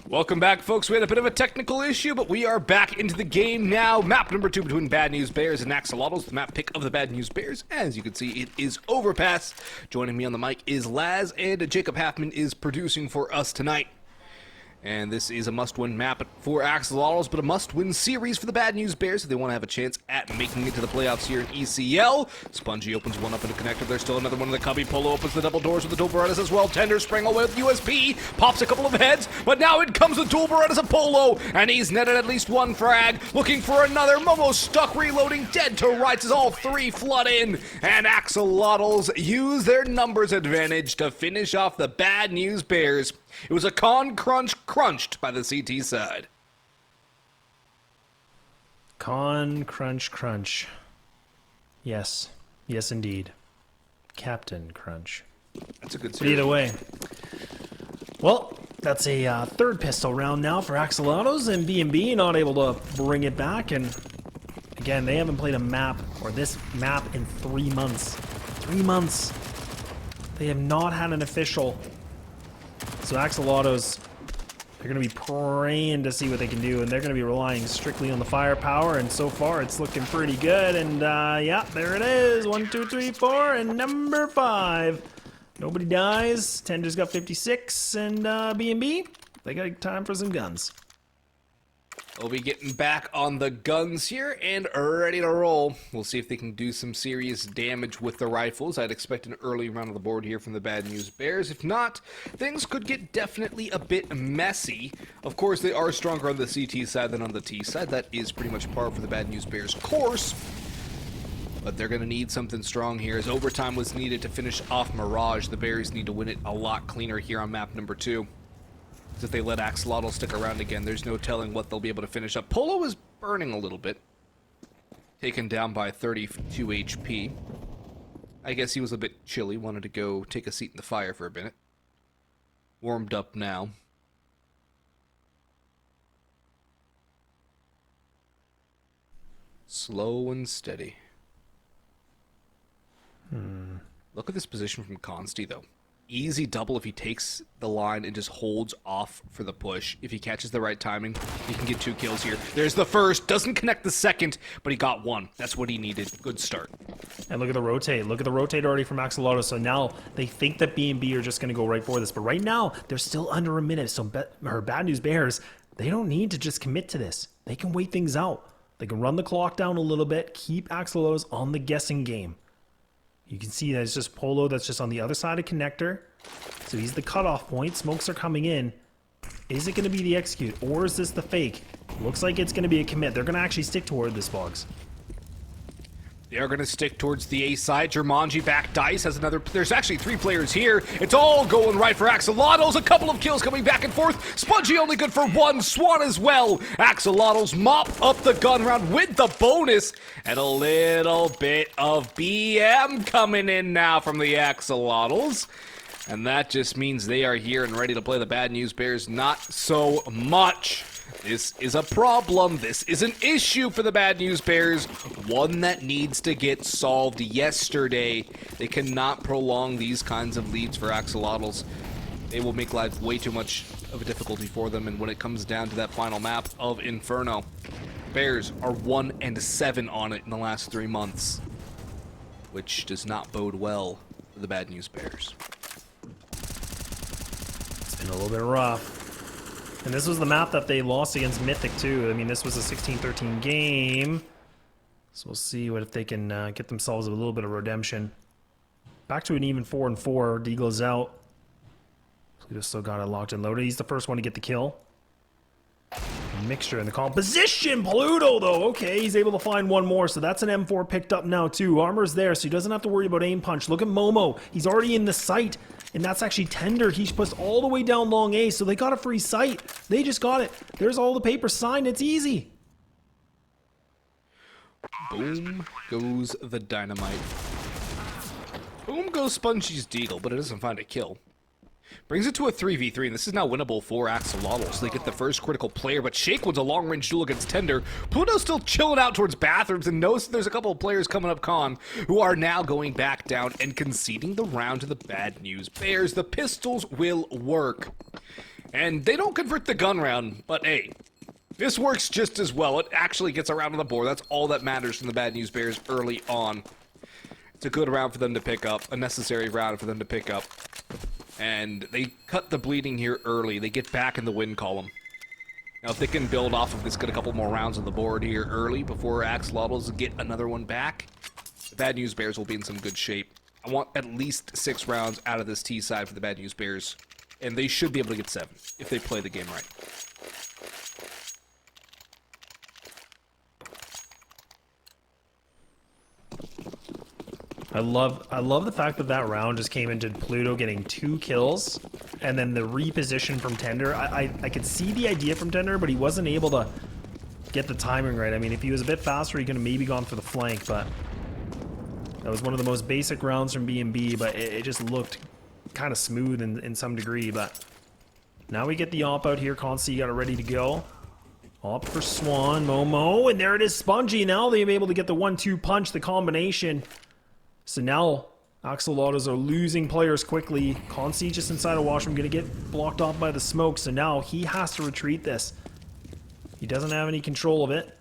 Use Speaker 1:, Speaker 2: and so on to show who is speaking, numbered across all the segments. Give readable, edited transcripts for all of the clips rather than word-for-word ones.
Speaker 1: Welcome back, folks. We had a bit of a technical issue, but we are back into the game now. Map number 2 between Bad News Bears and Axolotls. The map pick of the Bad News Bears. As you can see, it is Overpass. Joining me on the mic is Laz, and Jacob Halfman is producing for us tonight. And this is a must-win map for Axolotls, but a must-win series for the Bad News Bears if they want to have a chance at making it to the playoffs here in ECL. Spongy opens one up in a connector. There's still another one in the cubby. Polo opens the double doors with the dual Berettas as well. Tender sprang away with USP. Pops a couple of heads, but now it comes with dual Berettas of Polo, and he's netted at least one frag. Looking for another. Momo stuck reloading. Dead to rights as all three flood in. And Axolotls use their numbers advantage to finish off the Bad News Bears. It was a con crunch crunched by the CT side.
Speaker 2: Con crunch crunch. Yes. Yes, indeed. Captain Crunch.
Speaker 1: That's a good
Speaker 2: But
Speaker 1: series.
Speaker 2: either way. Well, that's a third pistol round now for Axolotls, and B&B not able to bring it back. And again, they haven't played a map, or this map, in 3 months. 3 months. They have not had an official. So Axolotls, they're going to be praying to see what they can do, and they're going to be relying strictly on the firepower, and so far it's looking pretty good. And yeah, there it is. 1, 2, 3, 4, and number 5. Nobody dies. Tender's got 56, and B&B, they got time for some guns.
Speaker 1: We'll be getting back on the guns here and ready to roll. We'll see if they can do some serious damage with the rifles. I'd expect an early round on the board here from the Bad News Bears. If not, things could get definitely a bit messy. Of course, they are stronger on the CT side than on the T side. That is pretty much par for the Bad News Bears course. But they're going to need something strong here, as overtime was needed to finish off Mirage. The Bears need to win it a lot cleaner here on map number 2. If they let Axolotl stick around again, there's no telling what they'll be able to finish up. Polo is burning a little bit. Taken down by 32 HP. I guess he was a bit chilly, wanted to go take a seat in the fire for a minute. Warmed up now. Slow and steady. Look at this position from Consti, though. Easy double if he takes the line and just holds off for the push. If he catches the right timing, he can get 2 kills here. There's the first. Doesn't connect the second, but he got 1. That's what he needed. Good start.
Speaker 2: And look at the rotate. Look at the rotate already from Axolotl. So now they think that B&B are just going to go right for this. But right now, they're still under a minute. So Bad News Bears, they don't need to just commit to this. They can wait things out. They can run the clock down a little bit, keep Axolotls on the guessing game. You can see that it's just Polo that's just on the other side of connector. So he's the cutoff point. Smokes are coming in. Is it going to be the execute, or is this the fake? Looks like it's going to be a commit. They're going to actually stick toward this, Boggs.
Speaker 1: They are going to stick towards the A side. Jumanji back dice has another. There's actually 3 players here. It's all going right for Axolotls. A couple of kills coming back and forth. Spongy only good for 1. Swan as well. Axolotls mop up the gun round with the bonus. And a little bit of BM coming in now from the Axolotls. And that just means they are here and ready to play the Bad News Bears. Not so much. This is a problem. This is an issue for the Bad News Bears. One that needs to get solved yesterday. They cannot prolong these kinds of leads for Axolotls. They will make life way too much of a difficulty for them. And when it comes down to that final map of Inferno, Bears are 1-7 on it in the last 3 months, which does not bode well for the Bad News Bears.
Speaker 2: It's been a little bit rough. And this was the map that they lost against Mythic, too. I mean, this was a 16-13 game. So we'll see if they can get themselves a little bit of redemption. Back to an even 4-4. Deagle's out. Pluto's still got it locked and loaded. He's the first one to get the kill. Mixture in the composition. Pluto, though. Okay, he's able to find one more. So that's an M4 picked up now, too. Armor's there, so he doesn't have to worry about aim punch. Look at Momo. He's already in the sight. And that's actually Tender. He's pushed all the way down long A, so they got a free sight. They just got it. There's all the papers signed. It's easy.
Speaker 1: Boom goes the dynamite. Boom goes Spongy's Deagle, but it doesn't find a kill. Brings it to a 3v3, and this is now winnable for Axolotls. They get the first critical player, but Shake wins a long-range duel against Tender. Pluto's still chilling out towards bathrooms and knows that there's a couple of players coming up con who are now going back down and conceding the round to the Bad News Bears. The pistols will work. And they don't convert the gun round, but hey, this works just as well. It actually gets around on the board. That's all that matters from the Bad News Bears early on. It's a good round for them to pick up, a necessary round for them to pick up. And they cut the bleeding here early. They get back in the win column. Now, if they can build off of this, get a couple more rounds on the board here early before Axolotls get another one back, the Bad News Bears will be in some good shape. I want at least 6 rounds out of this T side for the Bad News Bears, and they should be able to get 7 if they play the game right.
Speaker 2: I love the fact that that round just came into Pluto getting 2 kills, and then the reposition from Tender. I could see the idea from Tender, but he wasn't able to get the timing right. I mean, if he was a bit faster, he could have maybe gone for the flank, but that was one of the most basic rounds from B&B, but it just looked kind of smooth in some degree. But now we get the op out here. Consti got it ready to go. Op for Swan, Momo, and there it is, Spongy. Now they've been able to get the 1-2 punch, the combination. So now, Axolotls are losing players quickly. Consti just inside a washroom, gonna get blocked off by the smoke, so now he has to retreat this. He doesn't have any control of it.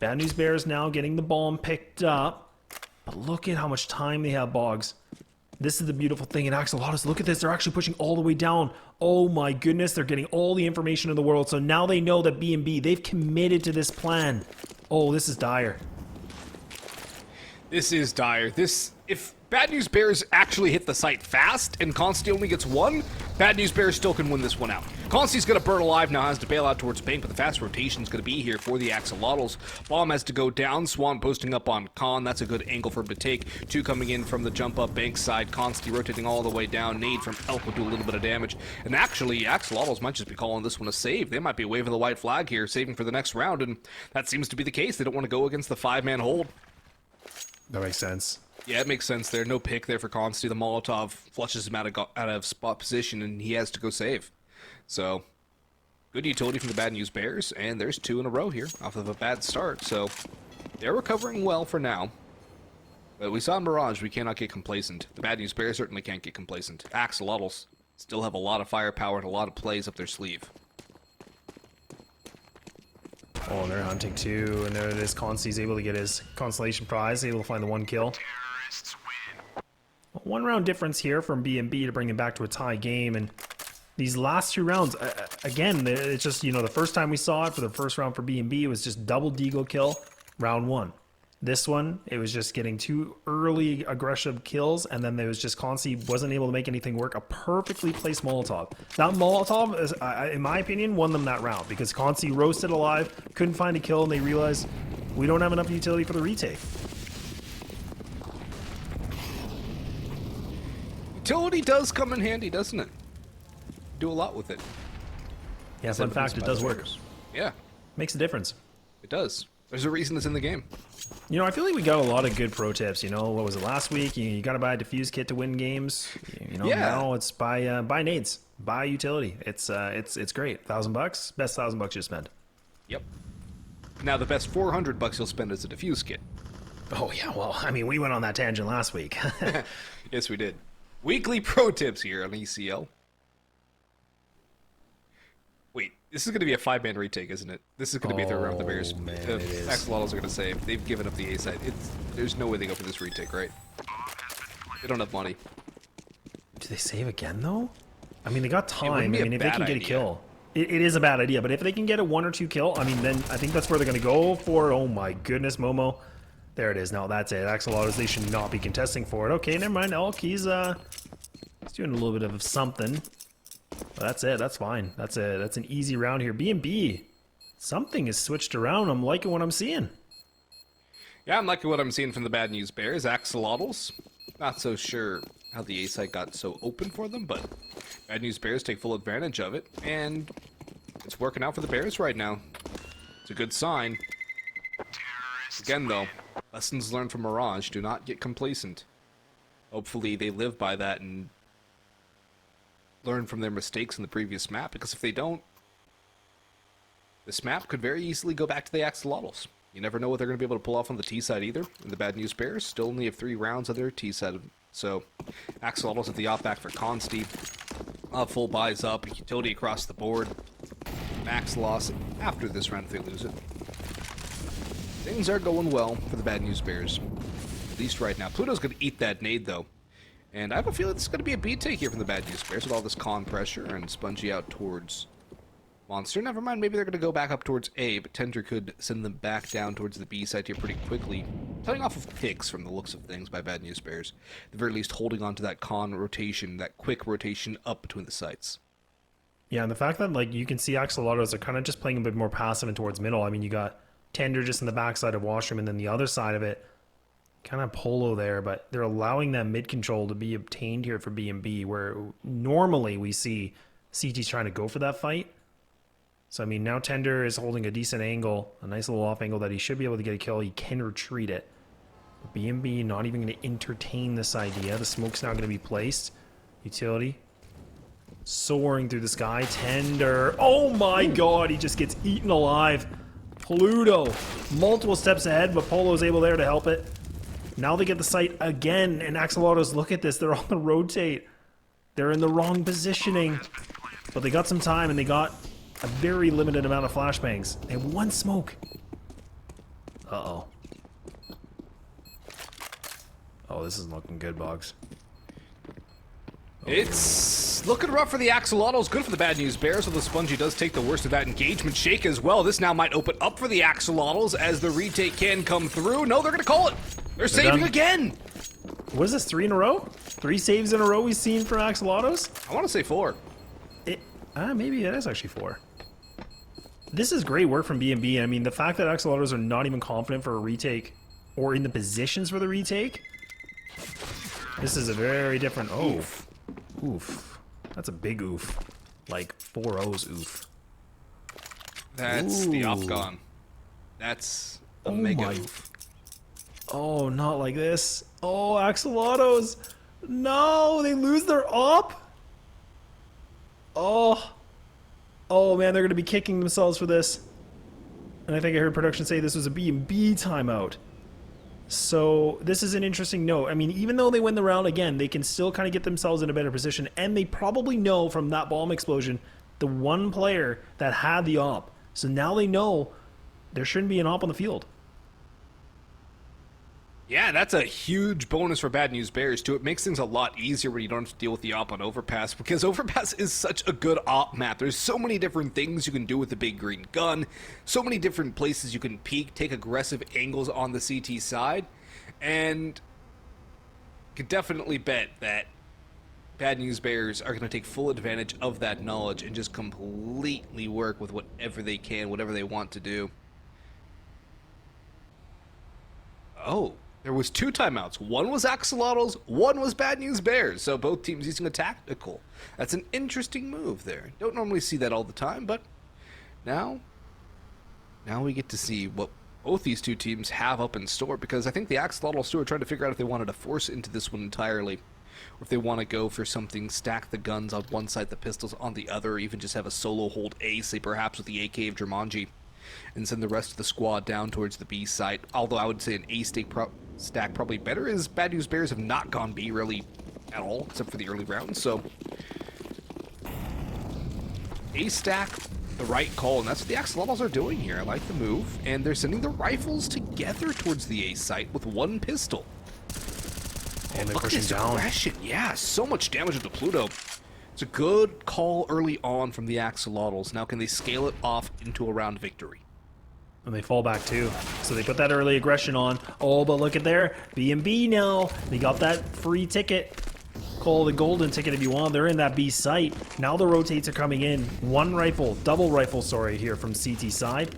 Speaker 2: Bad News Bears now getting the bomb picked up. But look at how much time they have, Boggs. This is the beautiful thing in Axolotls. Look at this, they're actually pushing all the way down. Oh my goodness, they're getting all the information in the world, so now they know that B&B, they've committed to this plan. Oh, this is dire.
Speaker 1: This is dire. If Bad News Bears actually hit the site fast and Consti only gets 1, Bad News Bears still can win this one out. Consti's gonna burn alive now, has to bail out towards bank, but the fast rotation's gonna be here for the Axolotls. Bomb has to go down, Swan posting up on Con, that's a good angle for him to take. 2 coming in from the jump up bank side, Consti rotating all the way down, nade from Elk will do a little bit of damage. And actually, Axolotls might just be calling this one a save. They might be waving the white flag here, saving for the next round, and that seems to be the case. They don't want to go against the 5-man hold.
Speaker 2: That makes sense.
Speaker 1: Yeah, it makes sense there. No pick there for Consti. The Molotov flushes him out of spot position, and he has to go save. So, good utility from the Bad News Bears, and there's 2 in a row here off of a bad start. So, they're recovering well for now. But we saw in Mirage, we cannot get complacent. The Bad News Bears certainly can't get complacent. Axolotls still have a lot of firepower and a lot of plays up their sleeve.
Speaker 2: Oh, and they're hunting too, and there it is. Consti's able to get his consolation prize, able to find the 1 kill. 1 round difference here from B&B to bring him back to a tie game, and these last 2 rounds, again, it's just, you know, the first time we saw it for the first round for B&B, it was just double deagle kill, round 1. This one, it was just getting 2 early aggressive kills, and then there was just Consti wasn't able to make anything work. A perfectly placed Molotov. That Molotov, is, in my opinion, won them that round because Consti roasted alive, couldn't find a kill, and they realized we don't have enough utility for the retake.
Speaker 1: Utility does come in handy, doesn't it? Do a lot with it.
Speaker 2: Yeah, fun fact, it does work.
Speaker 1: Yeah,
Speaker 2: Makes a difference.
Speaker 1: it does. There's a reason it's in the game.
Speaker 2: You know, I feel like we got a lot of good pro tips. You know, what was it last week? You got to buy a defuse kit to win games. You know,
Speaker 1: Yeah.
Speaker 2: now it's buy nades, buy utility. It's great. $1,000, best $1,000 you spend.
Speaker 1: Yep. Now the best $400 you'll spend is a diffuse kit.
Speaker 2: Oh yeah, well, I mean, we went on that tangent last week.
Speaker 1: Yes, we did. Weekly pro tips here on ECL. Wait, this is going to be a 5-man retake, isn't it? This is going to be a third round with the Bears.
Speaker 2: man,
Speaker 1: The
Speaker 2: it is.
Speaker 1: Axolotls are going to save. They've given up the A side. There's no way they go for this retake, right? They don't have money.
Speaker 2: Do they save again though? I mean, they got time. I
Speaker 1: wouldn't be a
Speaker 2: mean, if they
Speaker 1: bad
Speaker 2: can get a
Speaker 1: idea.
Speaker 2: kill, it is a bad idea. But if they can get a 1 or 2 kill, I mean, then I think that's where they're going to go for. Oh my goodness, Momo. There it is. No, that's it. Axolotls, they should not be contesting for it. Okay, never mind. Elk, he's doing a little bit of something. But that's it. That's fine. That's an easy round here. B&B. Something is switched around. I'm liking what I'm seeing.
Speaker 1: Yeah, I'm liking what I'm seeing from the Bad News Bears. Axolotls. Not so sure how the A site got so open for them, but Bad News Bears take full advantage of it, and it's working out for the Bears right now. It's a good sign. Again, though, lessons learned from Mirage. Do not get complacent. Hopefully they live by that and learn from their mistakes in the previous map, because if they don't, this map could very easily go back to the Axolotls. You never know what they're going to be able to pull off on the T side either. And the Bad News Bears still only have 3 rounds of their T side. So, Axolotls at the op back for Consti. Full buys up, utility across the board. Max loss after this round if they lose it. Things are going well for the Bad News Bears. At least right now. Pluto's going to eat that nade, though. And I have a feeling it's going to be a B take here from the Bad News Bears with all this con pressure and Spongy out towards Monster. Never mind, maybe they're going to go back up towards A, but Tender could send them back down towards the B side here pretty quickly. Telling off of picks from the looks of things by Bad News Bears. At the very least, holding on to that con rotation, that quick rotation up between the sites.
Speaker 2: Yeah, and the fact that, like, you can see Axolotls are kind of just playing a bit more passive and towards middle. I mean, you got Tender just in the backside of Washroom, and then the other side of it, kind of Polo there, but they're allowing that mid control to be obtained here for B&B, where normally we see CT's trying to go for that fight. So, I mean, now Tender is holding a decent angle, a nice little off angle that he should be able to get a kill. He can retreat it. But B&B not even going to entertain this idea. The smoke's now going to be placed. Utility. Soaring through the sky. Tender. Oh my god, he just gets eaten alive. Pluto. Multiple steps ahead, but Polo's able there to help it. Now they get the sight again, and Axolotls, look at this. They're on the rotate. They're in the wrong positioning. But they got some time, and they got a very limited amount of flashbangs. They have one smoke. Uh-oh. Oh, this isn't looking good, Boggs.
Speaker 1: It's looking rough for the Axolotls, good for the Bad News Bears, although Spongy does take the worst of that engagement shake as well. This now might open up for the Axolotls as the retake can come through. No, they're going to call it. They're saving
Speaker 2: done.
Speaker 1: Again.
Speaker 2: What is this, 3 in a row? 3 saves in a row we've seen from Axolotls?
Speaker 1: I want to say 4.
Speaker 2: Maybe it is actually 4. This is great work from B&B. I mean, the fact that Axolotls are not even confident for a retake or in the positions for the retake, this is a very different... Oh.
Speaker 1: Oof.
Speaker 2: Oof. That's a big oof. Like 4 O's oof.
Speaker 1: That's the off gone. That's a mega
Speaker 2: my.
Speaker 1: oof.
Speaker 2: Oh, not like this. Oh, Axolotls. No, they lose their op. Oh. Oh, man, they're going to be kicking themselves for this. And I think I heard production say this was a B&B timeout. So this is an interesting note. I mean, even though they win the round again, they can still kind of get themselves in a better position. And they probably know from that bomb explosion the one player that had the op. So now they know there shouldn't be an op on the field.
Speaker 1: Yeah, that's a huge bonus for Bad News Bears, too. It makes things a lot easier when you don't have to deal with the op on Overpass, because Overpass is such a good op map. There's so many different things you can do with the big green gun, so many different places you can peek, take aggressive angles on the CT side, and you can definitely bet that Bad News Bears are going to take full advantage of that knowledge and just completely work with whatever they can, whatever they want to do. Oh. There was 2 timeouts. One was Axolotls, one was Bad News Bears. So both teams using a tactical. That's an interesting move there. Don't normally see that all the time, but now we get to see what both these 2 teams have up in store, because I think the Axolotls too are trying to figure out if they wanted to force into this one entirely, or if they want to go for something, stack the guns on one side, the pistols on the other, or even just have a solo hold A, say perhaps with the AK of Jumanji, and send the rest of the squad down towards the B site. Although I would say an A stack probably better, as Bad News Bears have not gone B really at all, except for the early rounds, so A stack, the right call, and that's what the Axolotls are doing here. I like the move, and they're sending the rifles together towards the A site with one pistol.
Speaker 2: And they're
Speaker 1: look at
Speaker 2: pushing
Speaker 1: this
Speaker 2: down.
Speaker 1: aggression. Yeah, so much damage into Pluto. It's a good call early on from the Axolotls. Now can they scale it off into a round victory?
Speaker 2: And they fall back too. So they put that early aggression on. Oh, but look at there. B&B now. They got that free ticket. Call the golden ticket if you want. They're in that B site. Now the rotates are coming in. Double rifle, sorry, here from CT side.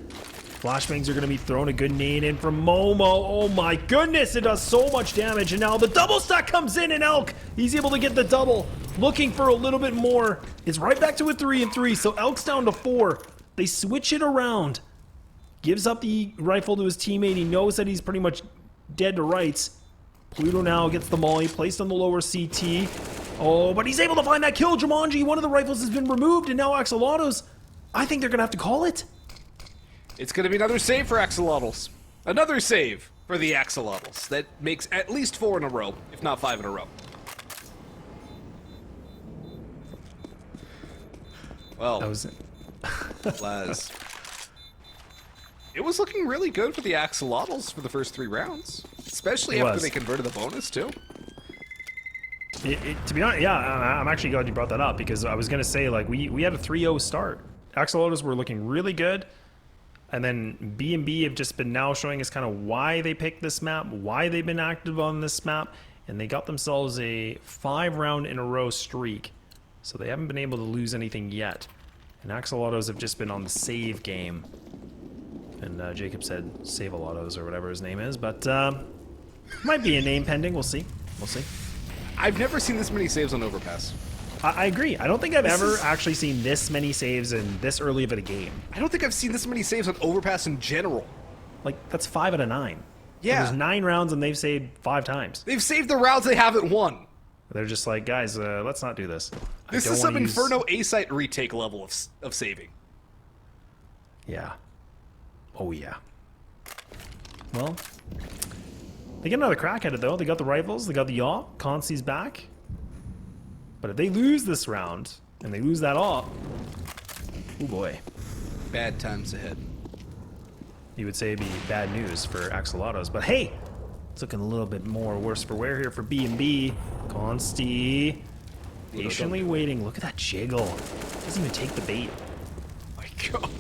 Speaker 2: Flashbangs are going to be thrown. A good nade in from Momo. Oh my goodness, it does so much damage. And now the double stack comes in, and Elk, he's able to get the double. Looking for a little bit more. It's right back to a 3 and 3. So Elk's down to 4. They switch it around. Gives up the rifle to his teammate. He knows that he's pretty much dead to rights. Pluto now gets the molly, placed on the lower CT. Oh, but he's able to find that kill. Jumanji, one of the rifles has been removed, and now Axolotls, I think they're going to have to call it.
Speaker 1: It's going to be another save for Axolotls. Another save for the Axolotls. That makes at least 4 in a row, if not 5 in a row. Well,
Speaker 2: That was
Speaker 1: Laz. It was looking really good for the Axolotls for the first 3 rounds. Especially
Speaker 2: It
Speaker 1: after
Speaker 2: was.
Speaker 1: they converted the bonus, too.
Speaker 2: To be honest, yeah, I'm actually glad you brought that up because I was going to say, like, we had a 3-0 start. Axolotls were looking really good. And then B&B have just been now showing us kind of why they picked this map, why they've been active on this map. And they got themselves a 5-round-in-a-row streak. So they haven't been able to lose anything yet. And Axolotls have just been on the save game. And Jacob said Save-A-Lottos or whatever his name is. But might be a name pending. We'll see. We'll see.
Speaker 1: I've never seen this many saves on Overpass.
Speaker 2: I agree. I don't think I've ever actually seen this many saves in this early of a game.
Speaker 1: I don't think I've seen this many saves on Overpass in general.
Speaker 2: Like, that's 5 out of 9.
Speaker 1: Yeah.
Speaker 2: And there's 9 rounds and they've saved 5 times.
Speaker 1: They've saved the rounds they haven't won.
Speaker 2: They're just like, guys, let's not do this.
Speaker 1: This is some Inferno A-Site retake level of saving.
Speaker 2: Yeah. Oh, yeah. Well, they get another crack at it, though. They got the rifles. They got the yacht. Consi's back. But if they lose this round, and they lose that op, oh boy.
Speaker 1: Bad times ahead.
Speaker 2: You would say it'd be bad news for Axolotls. But hey, it's looking a little bit more worse for wear here for B&B. Consti. Patiently waiting. Look at that jiggle. Doesn't even take the bait.
Speaker 1: My God.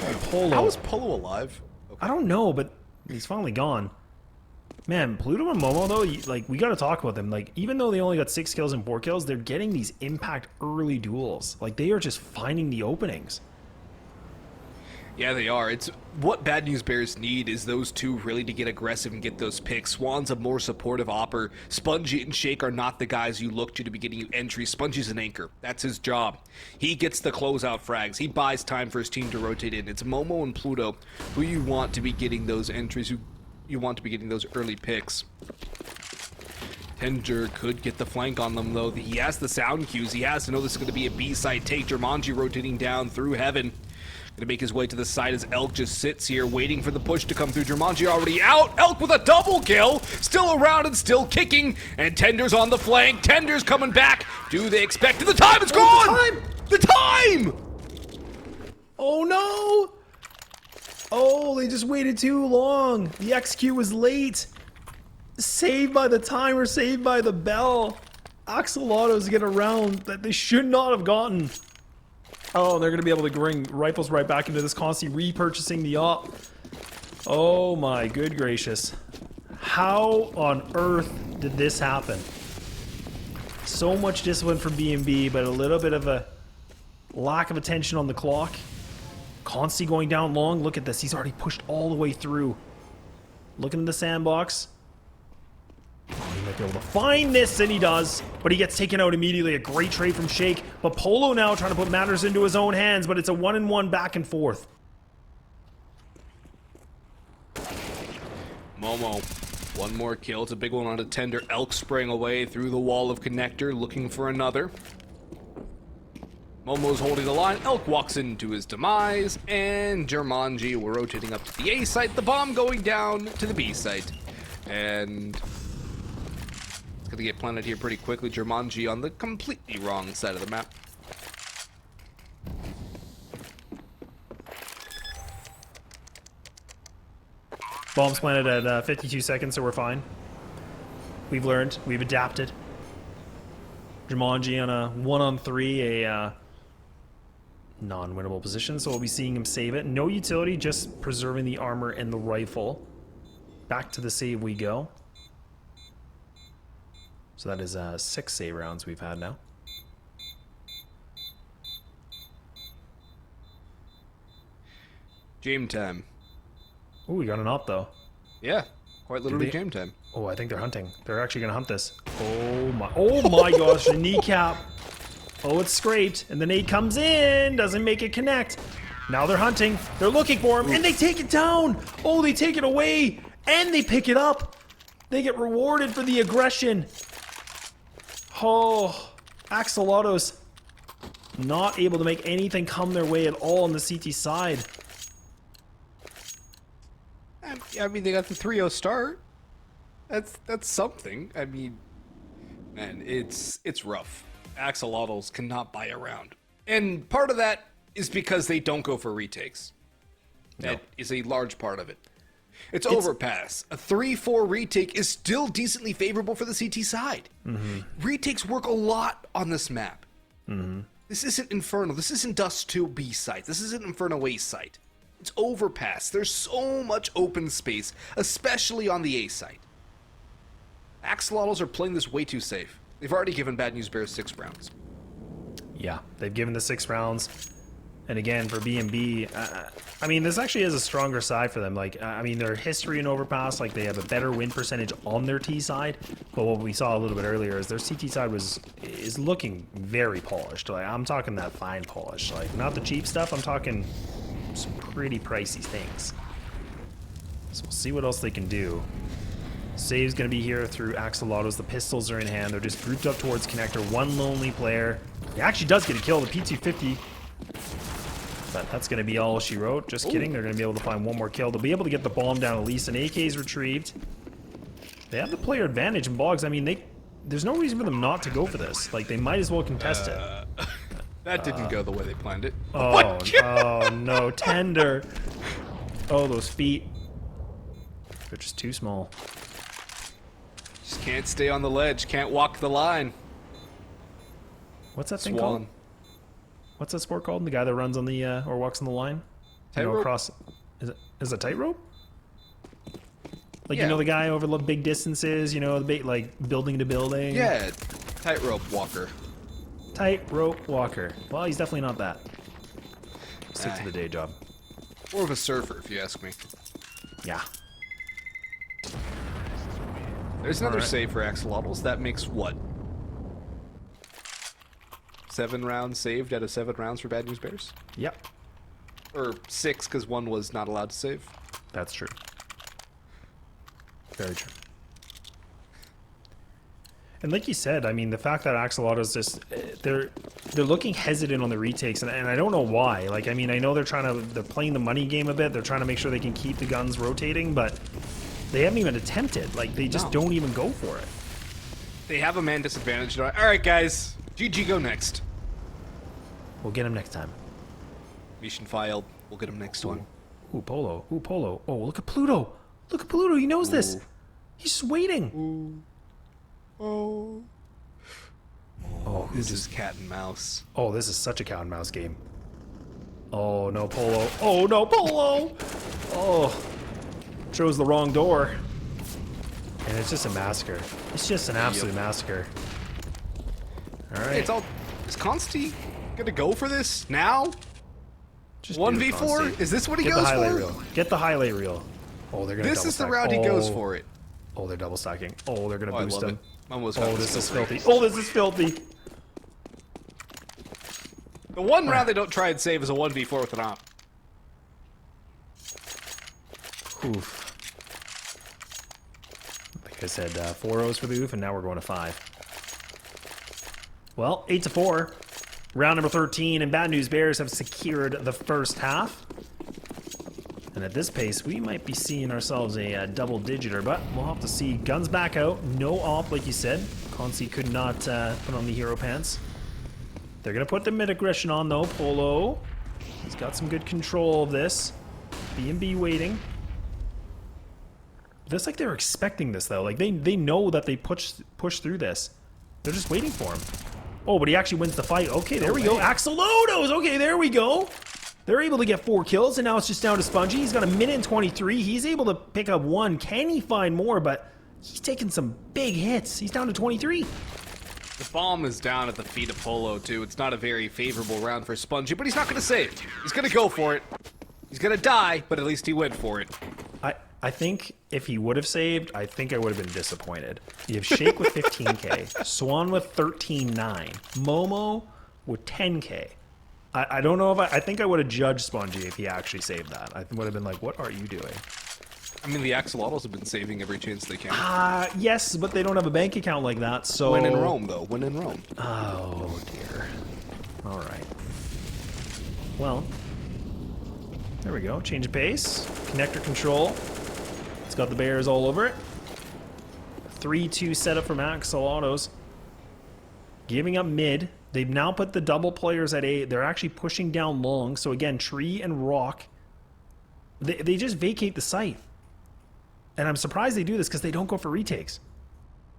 Speaker 2: Oh, Polo.
Speaker 1: How is Polo alive? Okay.
Speaker 2: I don't know, but he's finally gone. Man, Pluto and Momo, though, like, we gotta talk about them. Like, even though they only got 6 kills and 4 kills, they're getting these impact early duels. Like, they are just finding the openings.
Speaker 1: Yeah, they are. It's what Bad News Bears need is those two really to get aggressive and get those picks. Swan's a more supportive opper. Spongy and Shake are not the guys you look to be getting you entry. Spongy's an anchor. That's his job. He gets the closeout frags. He buys time for his team to rotate in. It's Momo and Pluto who you want to be getting those entries, who you want to be getting those early picks. Tender could get the flank on them, though. He has the sound cues. He has to know this is going to be a B-side take. Jumanji rotating down through heaven. Gonna make his way to the side as Elk just sits here waiting for the push to come through. Jumanji already out. Elk with a double kill. Still around and still kicking. And Tender's on the flank. Tender's coming back. Do they expect it? The time is gone! The time!
Speaker 2: Oh, no! Oh, they just waited too long. The XQ was late. Saved by the timer, saved by the bell. Axolotls get a round that they should not have gotten. Oh, they're going to be able to bring rifles right back into this, constantly repurchasing the op. Oh my good gracious. How on earth did this happen? So much discipline from B&B, but a little bit of a lack of attention on the clock. Consti going down long. Look at this. He's already pushed all the way through. Looking in the sandbox. Oh, he might be able to find this, and he does. But he gets taken out immediately. A great trade from Shake. But Polo now trying to put matters into his own hands, but it's a 1-on-1 back and forth.
Speaker 1: Momo, one more kill. It's a big one on a Tender. Elk spraying away through the wall of connector, looking for another. Momo's holding the line. Elk walks into his demise, and Jumanji, we're rotating up to the A site. The bomb going down to the B site. And it's going to get planted here pretty quickly. Jumanji on the completely wrong side of the map.
Speaker 2: Bomb's planted at 52 seconds, so we're fine. We've learned. We've adapted. Jumanji on a 1-on-3, a non-winnable position, so we'll be seeing him save it. No utility, just preserving the armor and the rifle. Back to the save we go. So that is 6 save rounds we've had now.
Speaker 1: Game time.
Speaker 2: Oh, we got an op though.
Speaker 1: Yeah, quite literally game time.
Speaker 2: Oh, I think they're hunting. They're actually gonna hunt this. Oh my gosh, the kneecap. Oh, it's scraped, and the nade comes in, doesn't make it connect. Now they're hunting, they're looking for him, and they take it down. Oh, they take it away, and they pick it up. They get rewarded for the aggression. Oh, Axolotls not able to make anything come their way at all on the CT side.
Speaker 1: I mean, they got the 3-0 start. That's something. I mean, man, it's rough. Axolotls cannot buy a round. And part of that is because they don't go for retakes. That is a large part of it. It's Overpass. A 3-4 retake is still decently favorable for the CT side. Retakes work a lot on this map. This isn't Inferno. This isn't Dust 2 B site. This isn't Inferno A site. It's Overpass. There's so much open space, especially on the A site. Axolotls are playing this way too safe. They've already given Bad News Bears 6 rounds.
Speaker 2: Yeah, they've given the 6 rounds. And again, for B&B, I mean, this actually is a stronger side for them. Like, I mean, their history in Overpass, like, they have a better win percentage on their T side. But what we saw a little bit earlier is their CT side is looking very polished. Like, I'm talking that fine polish. Like, not the cheap stuff. I'm talking some pretty pricey things. So we'll see what else they can do. Save's going to be here through Axolotls. The pistols are in hand. They're just grouped up towards Connector. One lonely player. He actually does get a kill. The P250. But that's going to be all she wrote. Just kidding. They're going to be able to find one more kill. They'll be able to get the bomb down at least. An AK is retrieved. They have the player advantage in Boggs. I mean, there's no reason for them not to go for this. Like, they might as well contest it.
Speaker 1: That didn't go the way they planned it.
Speaker 2: Oh no. Tender. Oh, those feet. They're just too small.
Speaker 1: Just can't stay on the ledge. Can't walk the line.
Speaker 2: What's that thing called? What's that sport called? The guy that runs on the or walks on the line?
Speaker 1: Tightrope?
Speaker 2: Across. Is it tightrope? Like, you know, the guy over the big distances. You know, the big, like, building to building.
Speaker 1: Yeah, tightrope walker.
Speaker 2: Tightrope walker. Well, he's definitely not that. Stick to the day job.
Speaker 1: More of a surfer, if you ask me.
Speaker 2: Yeah.
Speaker 1: There's another save for Axolotls. That makes what? 7 rounds saved out of 7 rounds for Bad News Bears?
Speaker 2: Yep.
Speaker 1: Or 6, because 1 was not allowed to save.
Speaker 2: That's true. Very true. And like you said, I mean, the fact that Axolotls just they're looking hesitant on the retakes, and I don't know why. Like, I mean, I know they're playing the money game a bit. They're trying to make sure they can keep the guns rotating, but they haven't even attempted. Like, they just don't even go for it.
Speaker 1: They have a man disadvantage. All right, guys. GG, go next.
Speaker 2: We'll get him next time.
Speaker 1: Mission filed. We'll get him next one.
Speaker 2: Ooh, Polo. Ooh, Polo. Oh, look at Pluto. Look at Pluto. He knows this. He's just waiting.
Speaker 1: Oh, this is cat and mouse.
Speaker 2: Oh, this is such a cat and mouse game. Oh, no, Polo. Oh, no, Polo. Oh, chose the wrong door. And it's just a massacre. It's just an absolute massacre. All right.
Speaker 1: Hey, is Consti gonna go for this now?
Speaker 2: Just
Speaker 1: 1v4? Is this what he goes for?
Speaker 2: Get the highlight reel. Oh, they're gonna.
Speaker 1: This is the round he goes for it.
Speaker 2: Oh, they're double stacking. Oh, they're gonna boost him.
Speaker 1: Oh,
Speaker 2: this is filthy. Oh, this is filthy.
Speaker 1: The one round they don't try and save is a 1v4 with an op.
Speaker 2: Oof. Like I said, 4 O's for the oof, and now we're going to 5. Well, 8-4. Round number 13, and Bad News Bears have secured the first half. And at this pace, we might be seeing ourselves a double-digiter, but we'll have to see. Guns back out. No op, like you said. Consi could not put on the hero pants. They're going to put the mid-aggression on, though. Polo. He's got some good control of this. B&B waiting. Looks like they're expecting this, though. Like, they know that they push through this. They're just waiting for him. Oh, but he actually wins the fight. Okay, there we go. Axolotls! Okay, there we go. They're able to get 4 kills, and now it's just down to Spongy. He's got a minute and 23. He's able to pick up 1. Can he find more? But he's taking some big hits. He's down to 23.
Speaker 1: The bomb is down at the feet of Polo, too. It's not a very favorable round for Spongy, but he's not going to save. He's going to go for it. He's going to die, but at least he went for it.
Speaker 2: I think if he would have saved, I think I would have been disappointed. You have Shake with 15k, Swan with 13.9, Momo with 10k. I don't know if I think I would have judged Spongy if he actually saved that. I would have been like, what are you doing?
Speaker 1: I mean, the Axolotls have been saving every chance they can.
Speaker 2: Yes, but they don't have a bank account like that, so...
Speaker 1: When in Rome, though. When in Rome.
Speaker 2: Oh, dear. All right. Well, there we go. Change of pace. Connector control. It's got the Bears all over it. 3-2 setup from Axolotls. Giving up mid. They've now put the double players at A. They're actually pushing down long. So again, Tree and Rock, they just vacate the site. And I'm surprised they do this because they don't go for retakes.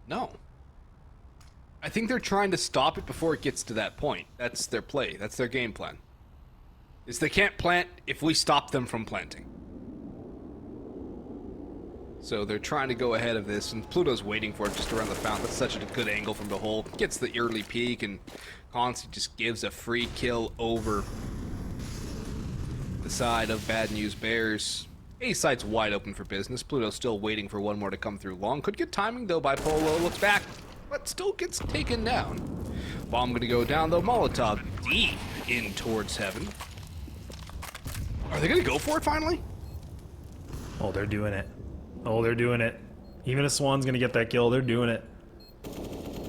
Speaker 1: No. I think they're trying to stop it before it gets to that point. That's their play. That's their game plan. Is they can't plant if we stop them from planting. So they're trying to go ahead of this, and Pluto's waiting for it just around the fountain. That's such a good angle from the hole. Gets the early peek, and Consti just gives a free kill over the side of Bad News Bears. A side's wide open for business. Pluto's still waiting for one more to come through long. Could get timing, though, by Polo. Looks back, but still gets taken down. Bomb gonna go down, though. Molotov deep in towards heaven. Are they gonna go for it, finally?
Speaker 2: Oh, they're doing it. Oh, they're doing it. Even if Swan's gonna get that kill, they're doing it.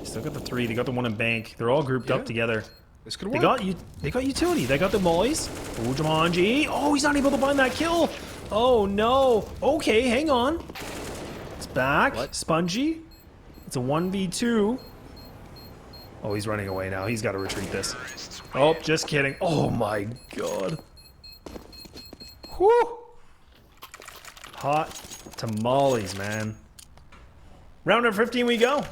Speaker 2: Still got the 3. They got the 1 in bank. They're all grouped up together.
Speaker 1: This could work.
Speaker 2: They got utility. They got the mollies. Oh, Jumanji. Oh, he's not able to find that kill. Oh, no. Okay, hang on. It's back.
Speaker 1: What?
Speaker 2: Spongy. It's a 1v2. Oh, he's running away now. He's got to retreat this. Oh, just kidding. Oh, my God. Whew. Hot tamales, man. Round number 15 we go.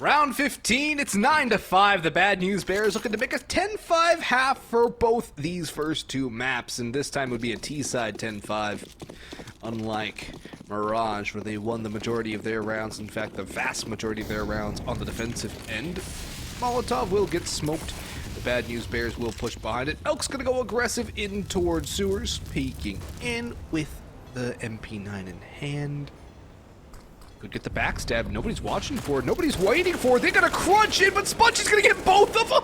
Speaker 1: Round 15, it's 9-5. The Bad News Bears looking to make a 10-5 half for both these first 2 maps, and this time would be a T-side 10-5. Unlike Mirage, where they won the majority of their rounds, in fact, the vast majority of their rounds on the defensive end. Molotov will get smoked. The Bad News Bears will push behind it. Elk's gonna go aggressive in towards sewers, peeking in with the MP9 in hand. Could get the backstab. Nobody's watching for it. Nobody's waiting for it. They're gonna crunch it, but Spongy's gonna get both of them.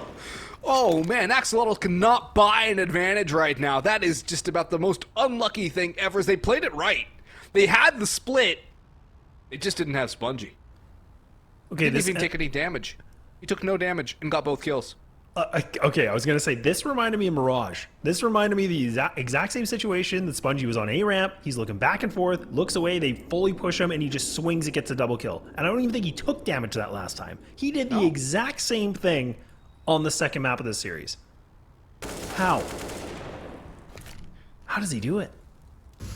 Speaker 1: Oh man, Axolotls cannot buy an advantage right now. That is just about the most unlucky thing ever. As they played it right. They had the split. They just didn't have Spongy.
Speaker 2: Okay,
Speaker 1: Didn't even take any damage. He took no damage and got both kills.
Speaker 2: Okay, I was gonna say this reminded me of Mirage. This reminded me of the exact same situation that Spongy was on A ramp. He's looking back and forth, looks away. They fully push him, and he just swings. It gets a double kill. And I don't even think he took damage that last time. He did the exact same thing on the second map of this series. How? How does he do it?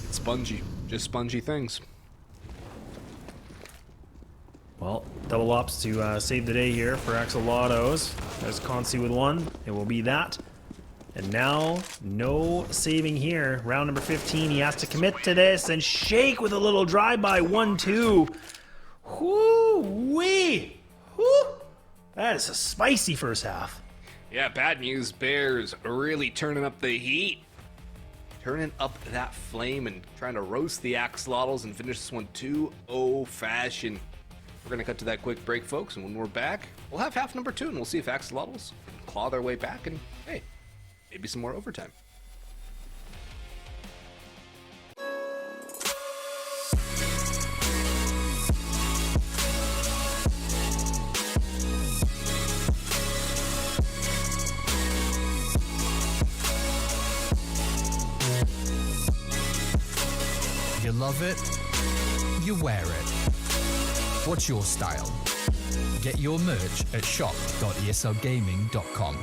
Speaker 1: It's Spongy, just Spongy things.
Speaker 2: Well, double ops to save the day here for Axolotls. There's Consi with 1. It will be that. And now, no saving here. Round number 15, he has to commit to this and shake with a little drive-by 1-2. Whoo-wee! Whoo! That is a spicy first half.
Speaker 1: Yeah, Bad News Bears really turning up the heat. Turning up that flame and trying to roast the Axolotls and finish this one 2-0 fashion. We're going to cut to that quick break, folks, and when we're back, we'll have half number 2, and we'll see if Axolotls can claw their way back, and hey, maybe some more overtime.
Speaker 3: You love it, you wear it. What's your style? Get your merch at shop.eslgaming.com.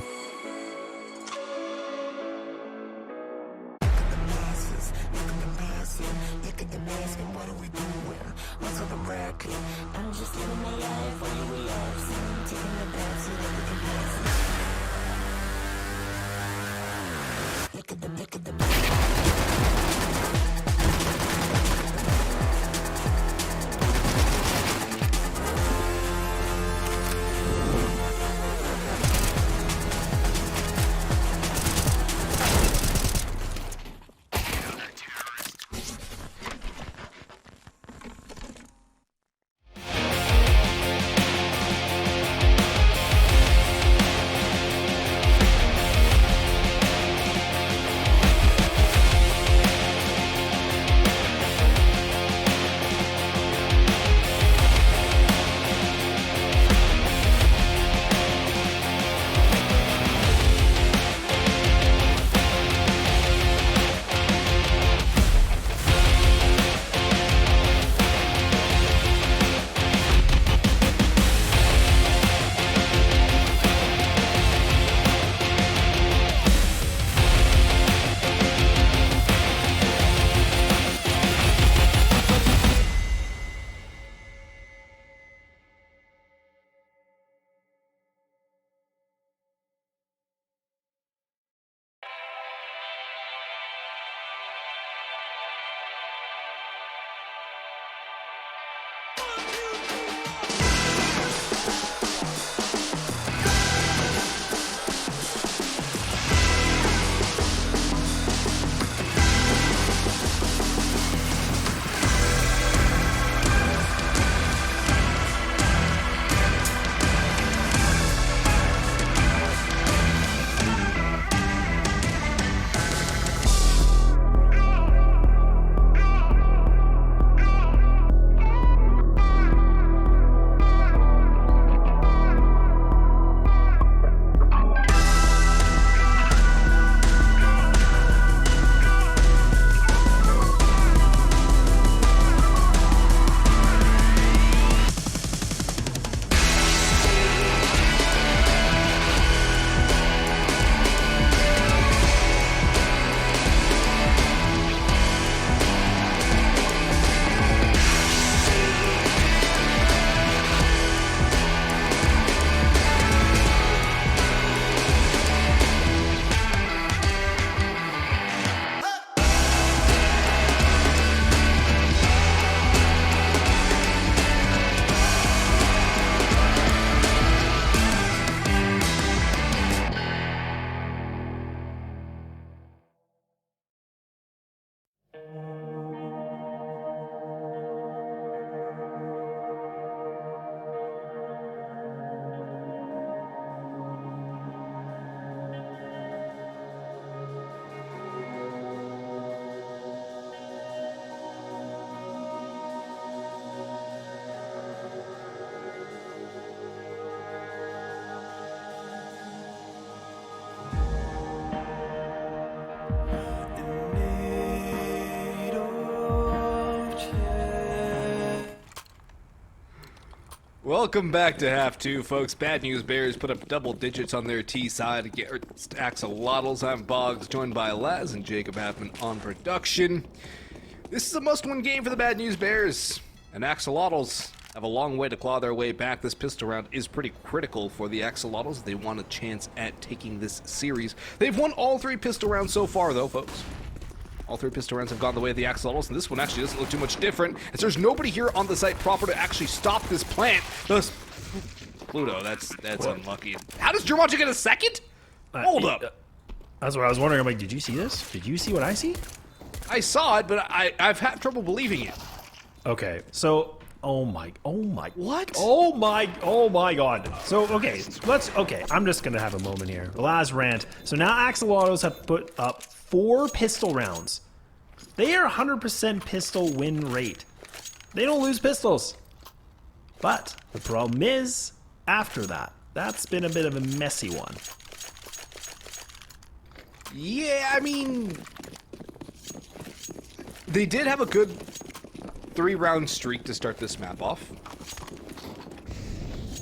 Speaker 1: Welcome back to half two, folks. Bad News Bears put up double digits on their T side against Axolotls. I'm Boggs, joined by Laz and Jacob Halfman on production. This is a must-win game for the Bad News Bears, and Axolotls have a long way to claw their way back. This pistol round is pretty critical for the Axolotls if they want a chance at taking this series. They've won all 3 pistol rounds so far, though, folks. All 3 pistol rounds have gone the way of the Axolotls, and this one actually doesn't look too much different, as there's nobody here on the site proper to actually stop this plant. Thus, Pluto, that's unlucky. How does Jumanji get a second? Hold up.
Speaker 2: That's what I was wondering. I'm like, did you see this? Did you see what I see?
Speaker 1: I saw it, but I've had trouble believing it.
Speaker 2: Okay, so oh my
Speaker 1: What?
Speaker 2: oh my god. So okay, I'm just gonna have a moment here. The last rant. So now Axolotls have put up 4 pistol rounds. They are 100% pistol win rate. They don't lose pistols. But the problem is, after that, that's been a bit of a messy one.
Speaker 1: Yeah, I mean, they did have a good 3-round streak to start this map off.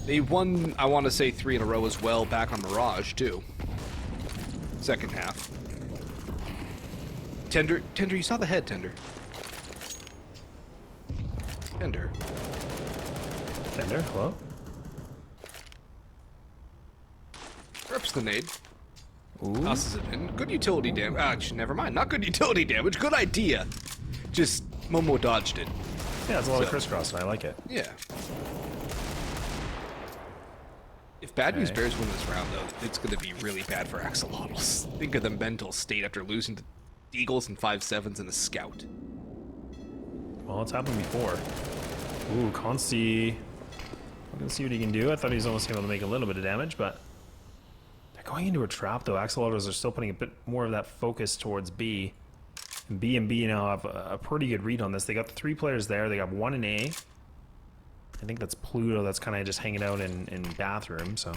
Speaker 1: They won, I want to say, 3 in a row as well, back on Mirage, too. Second half. Tender, you saw the head, Tender. Tender,
Speaker 2: Hello?
Speaker 1: reps the nade.
Speaker 2: Ooh.
Speaker 1: Tosses it in. Good utility damage. Actually, never mind. Not good utility damage. Good idea. Just Momo dodged it.
Speaker 2: Yeah, it's a lot of crisscross, and I like it.
Speaker 1: Yeah. If Bad News Bears win this round, though, it's going to be really bad for Axolotls. Think of the mental state after losing to Eagles and 5-7s and a Scout.
Speaker 2: Well, it's happened before. Ooh, Consti. I'm gonna see what he can do. I thought he was almost able to make a little bit of damage, but they're going into a trap, though. Axolotls are still putting a bit more of that focus towards B. And B now have a pretty good read on this. They got the 3 players there. They got 1 in A. I think that's Pluto that's kind of just hanging out in bathroom, so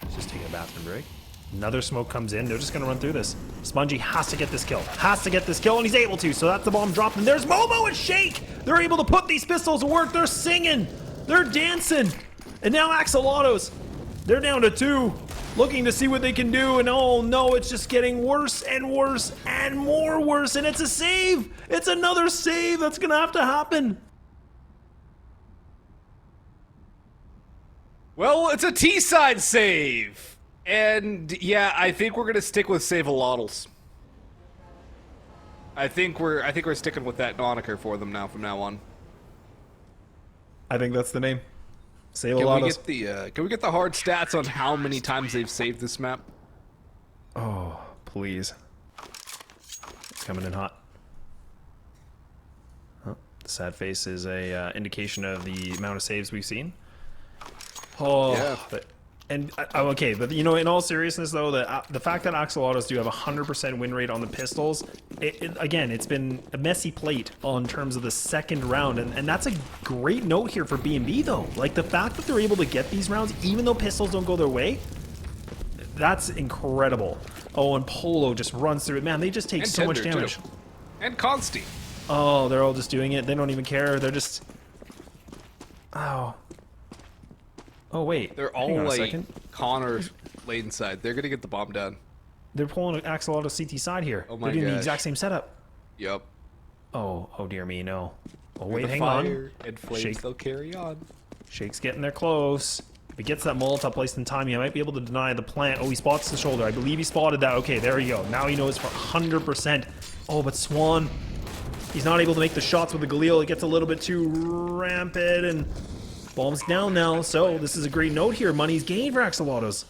Speaker 2: let's just take a bathroom break. Another smoke comes in. They're just going to run through this. Spongy has to get this kill. And he's able to. So that's the bomb dropped. And there's Momo and Shake. They're able to put these pistols to work. They're singing. They're dancing. And now Axolotls, they're down to 2. Looking to see what they can do. And oh no, it's just getting worse and worse and more worse. And it's a save. It's another save that's going to have to happen.
Speaker 1: Well, it's a T-side save. And yeah, I think we're gonna stick with Save-A-Lotls. I think we're sticking with that moniker for them now from now on.
Speaker 2: I think that's the name.
Speaker 1: Save-A-Lotls. Can we get the hard stats on how many times they've saved this map?
Speaker 2: Oh, please. It's coming in hot. Oh, the sad face is a indication of the amount of saves we've seen. Oh,
Speaker 1: yeah.
Speaker 2: Okay, but you know, in all seriousness though, the fact that Axolotls do have a 100% win rate on the pistols, again, it's been a messy plate on terms of the second round, and that's a great note here for B&B though. Like the fact that they're able to get these rounds, even though pistols don't go their way, that's incredible. Oh, and Polo just runs through it. Man, they just take so much damage.
Speaker 1: Too. And Consti.
Speaker 2: Oh, they're all just doing it. They don't even care. They're just... Oh. Oh, wait.
Speaker 1: They're all like Connor laid inside. They're going to get the bomb down.
Speaker 2: They're pulling an Axolotl CT side here.
Speaker 1: Oh my
Speaker 2: They're doing the
Speaker 1: gosh.
Speaker 2: exact same setup.
Speaker 1: Yep.
Speaker 2: Oh dear me, no. Oh, wait,
Speaker 1: The
Speaker 2: hang
Speaker 1: fire
Speaker 2: on.
Speaker 1: and flames,
Speaker 2: Shake.
Speaker 1: they'll carry on.
Speaker 2: Shake's getting there close. If he gets that Molotov placed in time, he might be able to deny the plant. Oh, he spots the shoulder. I believe he spotted that. Okay, there we go. Now he knows for 100%. Oh, but Swan, he's not able to make the shots with the Galil. It gets a little bit too rampant, and bomb's down now. So this is a great note here. Money's gained for Axolotls.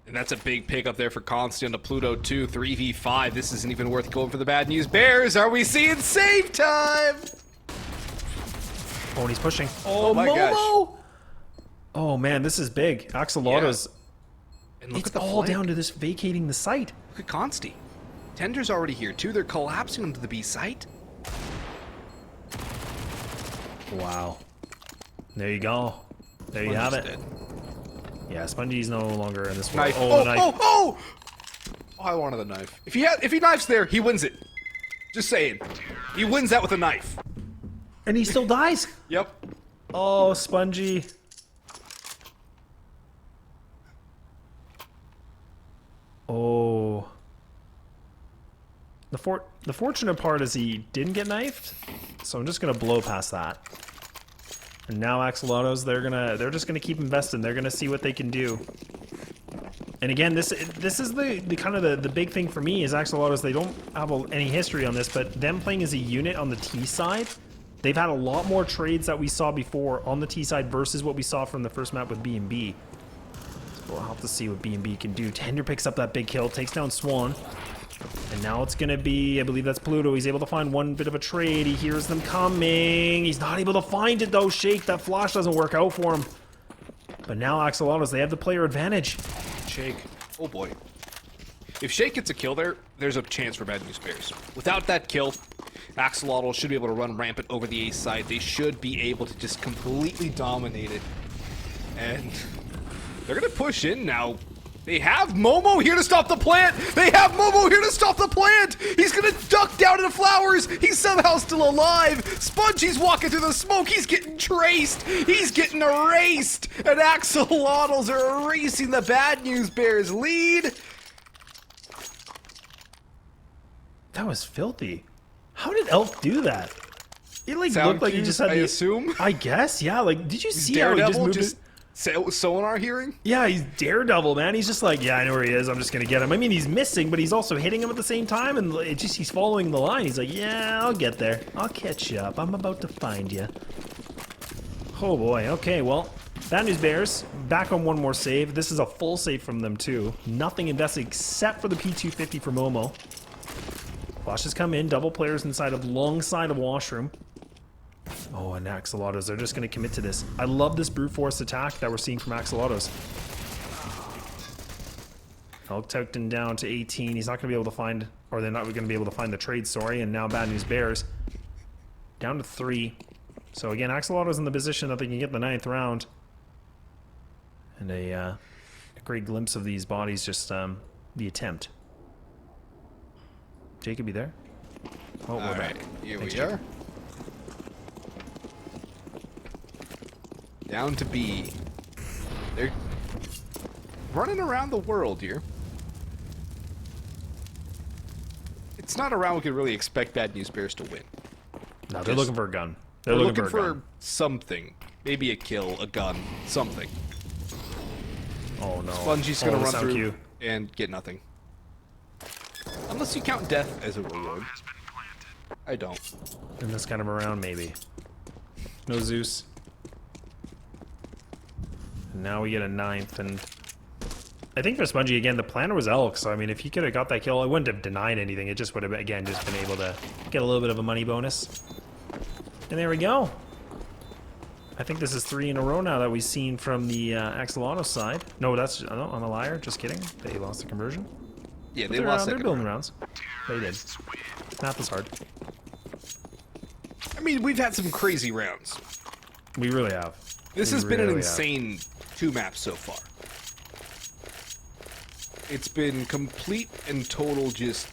Speaker 1: And that's a big pick up there for Constant to Pluto 2, 3v5. This isn't even worth going for the Bad News Bears. Are we seeing save time?
Speaker 2: Oh, and he's pushing. Oh,
Speaker 1: my
Speaker 2: Momo!
Speaker 1: gosh.
Speaker 2: Oh man, this is big. Axolotls.
Speaker 1: And look
Speaker 2: It's
Speaker 1: at the
Speaker 2: all
Speaker 1: flank.
Speaker 2: down to this vacating the site.
Speaker 1: Look at Consti. Tender's already here too. They're collapsing into the B site.
Speaker 2: Wow. There you go. There you have it.
Speaker 1: Dead.
Speaker 2: Yeah, Spongy's no longer in this one.
Speaker 1: Knife.
Speaker 2: Oh, the knife.
Speaker 1: Oh, I wanted the knife. If he knifes there, he wins it. Just saying. He wins that with a knife.
Speaker 2: And he still dies.
Speaker 1: Yep.
Speaker 2: Oh, Spongy. Oh. The fortunate part is he didn't get knifed, so I'm just gonna blow past that. And now Axolotls, they're just gonna keep investing. They're gonna see what they can do. And again, this is the kind of the big thing for me is Axolotls. They don't have any history on this, but them playing as a unit on the T side, they've had a lot more trades that we saw before on the T side versus what we saw from the first map with B&B. So we'll have to see what B&B can do. Tender picks up that big kill, takes down Swan. And now it's gonna be, I believe that's Pluto. He's able to find one bit of a trade. He hears them coming. He's not able to find it though. Shake, that flash doesn't work out for him. But now Axolotls, they have the player advantage.
Speaker 1: Shake. Oh boy. If Shake gets a kill there, there's a chance for Bad News Bears. Without that kill, Axolotl should be able to run rampant over the A side. They should be able to just completely dominate it. And they're gonna push in now. They have Momo here to stop the plant! They have Momo here to stop the plant! He's gonna duck down in the flowers! He's somehow still alive! Spongy's walking through the smoke! He's getting traced! He's getting erased! And Axolotls are erasing the Bad News Bears lead!
Speaker 2: That was filthy. How did Elk do that? It like
Speaker 1: Sound
Speaker 2: looked like he
Speaker 1: cues,
Speaker 2: just had
Speaker 1: I assume?
Speaker 2: I guess, yeah. Like, did you see how he just
Speaker 1: Daredevil
Speaker 2: moved
Speaker 1: just sonar hearing?
Speaker 2: Yeah, he's Daredevil, man. He's just like, yeah, I know where he is. I'm just gonna get him. I mean, he's missing, but he's also hitting him at the same time, and he's following the line. He's like, yeah, I'll get there. I'll catch you up. I'm about to find you. Oh boy. Okay, well, Bad News Bears back on one more save. This is a full save from them too. Nothing invested except for the P250 for Momo. Flashes come in. Double players inside of long side of washroom. Oh, and Axolotls, they're just going to commit to this. I love this brute force attack that we're seeing from Axolotls. Elk Tokton down to 18. He's not going to be able to find, or they're not going to be able to find the trade, sorry. And now Bad News Bears down to 3. So again, Axolotls in the position that they can get the 9th round. And a great glimpse of these bodies, just the attempt. Jacob, you there? Oh, we're back.
Speaker 1: Here
Speaker 2: Thanks,
Speaker 1: we
Speaker 2: Jacob.
Speaker 1: are. Down to B. They're running around the world here. It's not a round we could really expect Bad News Bears to win.
Speaker 2: No, they're looking for a gun. They're
Speaker 1: We're
Speaker 2: looking
Speaker 1: looking
Speaker 2: for a
Speaker 1: for
Speaker 2: gun.
Speaker 1: something. Maybe a kill, a gun, something.
Speaker 2: Oh no.
Speaker 1: Spongy's gonna
Speaker 2: the
Speaker 1: run
Speaker 2: sound
Speaker 1: through
Speaker 2: cue.
Speaker 1: and get nothing. Unless you count death as a reward. I don't.
Speaker 2: In this kind of a round, maybe. No Zeus. And now we get a 9th, and I think for Spongy, again, the planner was Elk, so I mean, if he could have got that kill, I wouldn't have denied anything. It just would have, again, just been able to get a little bit of a money bonus. And there we go. I think this is 3 in a row now that we've seen from the Axolotl side. No, that's, no, I'm a liar, just kidding. They lost the conversion.
Speaker 1: Yeah,
Speaker 2: But
Speaker 1: they lost
Speaker 2: they're
Speaker 1: that
Speaker 2: building
Speaker 1: round.
Speaker 2: rounds. They did. Math is hard.
Speaker 1: I mean, we've had some crazy rounds.
Speaker 2: We really have.
Speaker 1: This
Speaker 2: We
Speaker 1: has been an
Speaker 2: really have.
Speaker 1: insane 2 maps so far. It's been complete and total just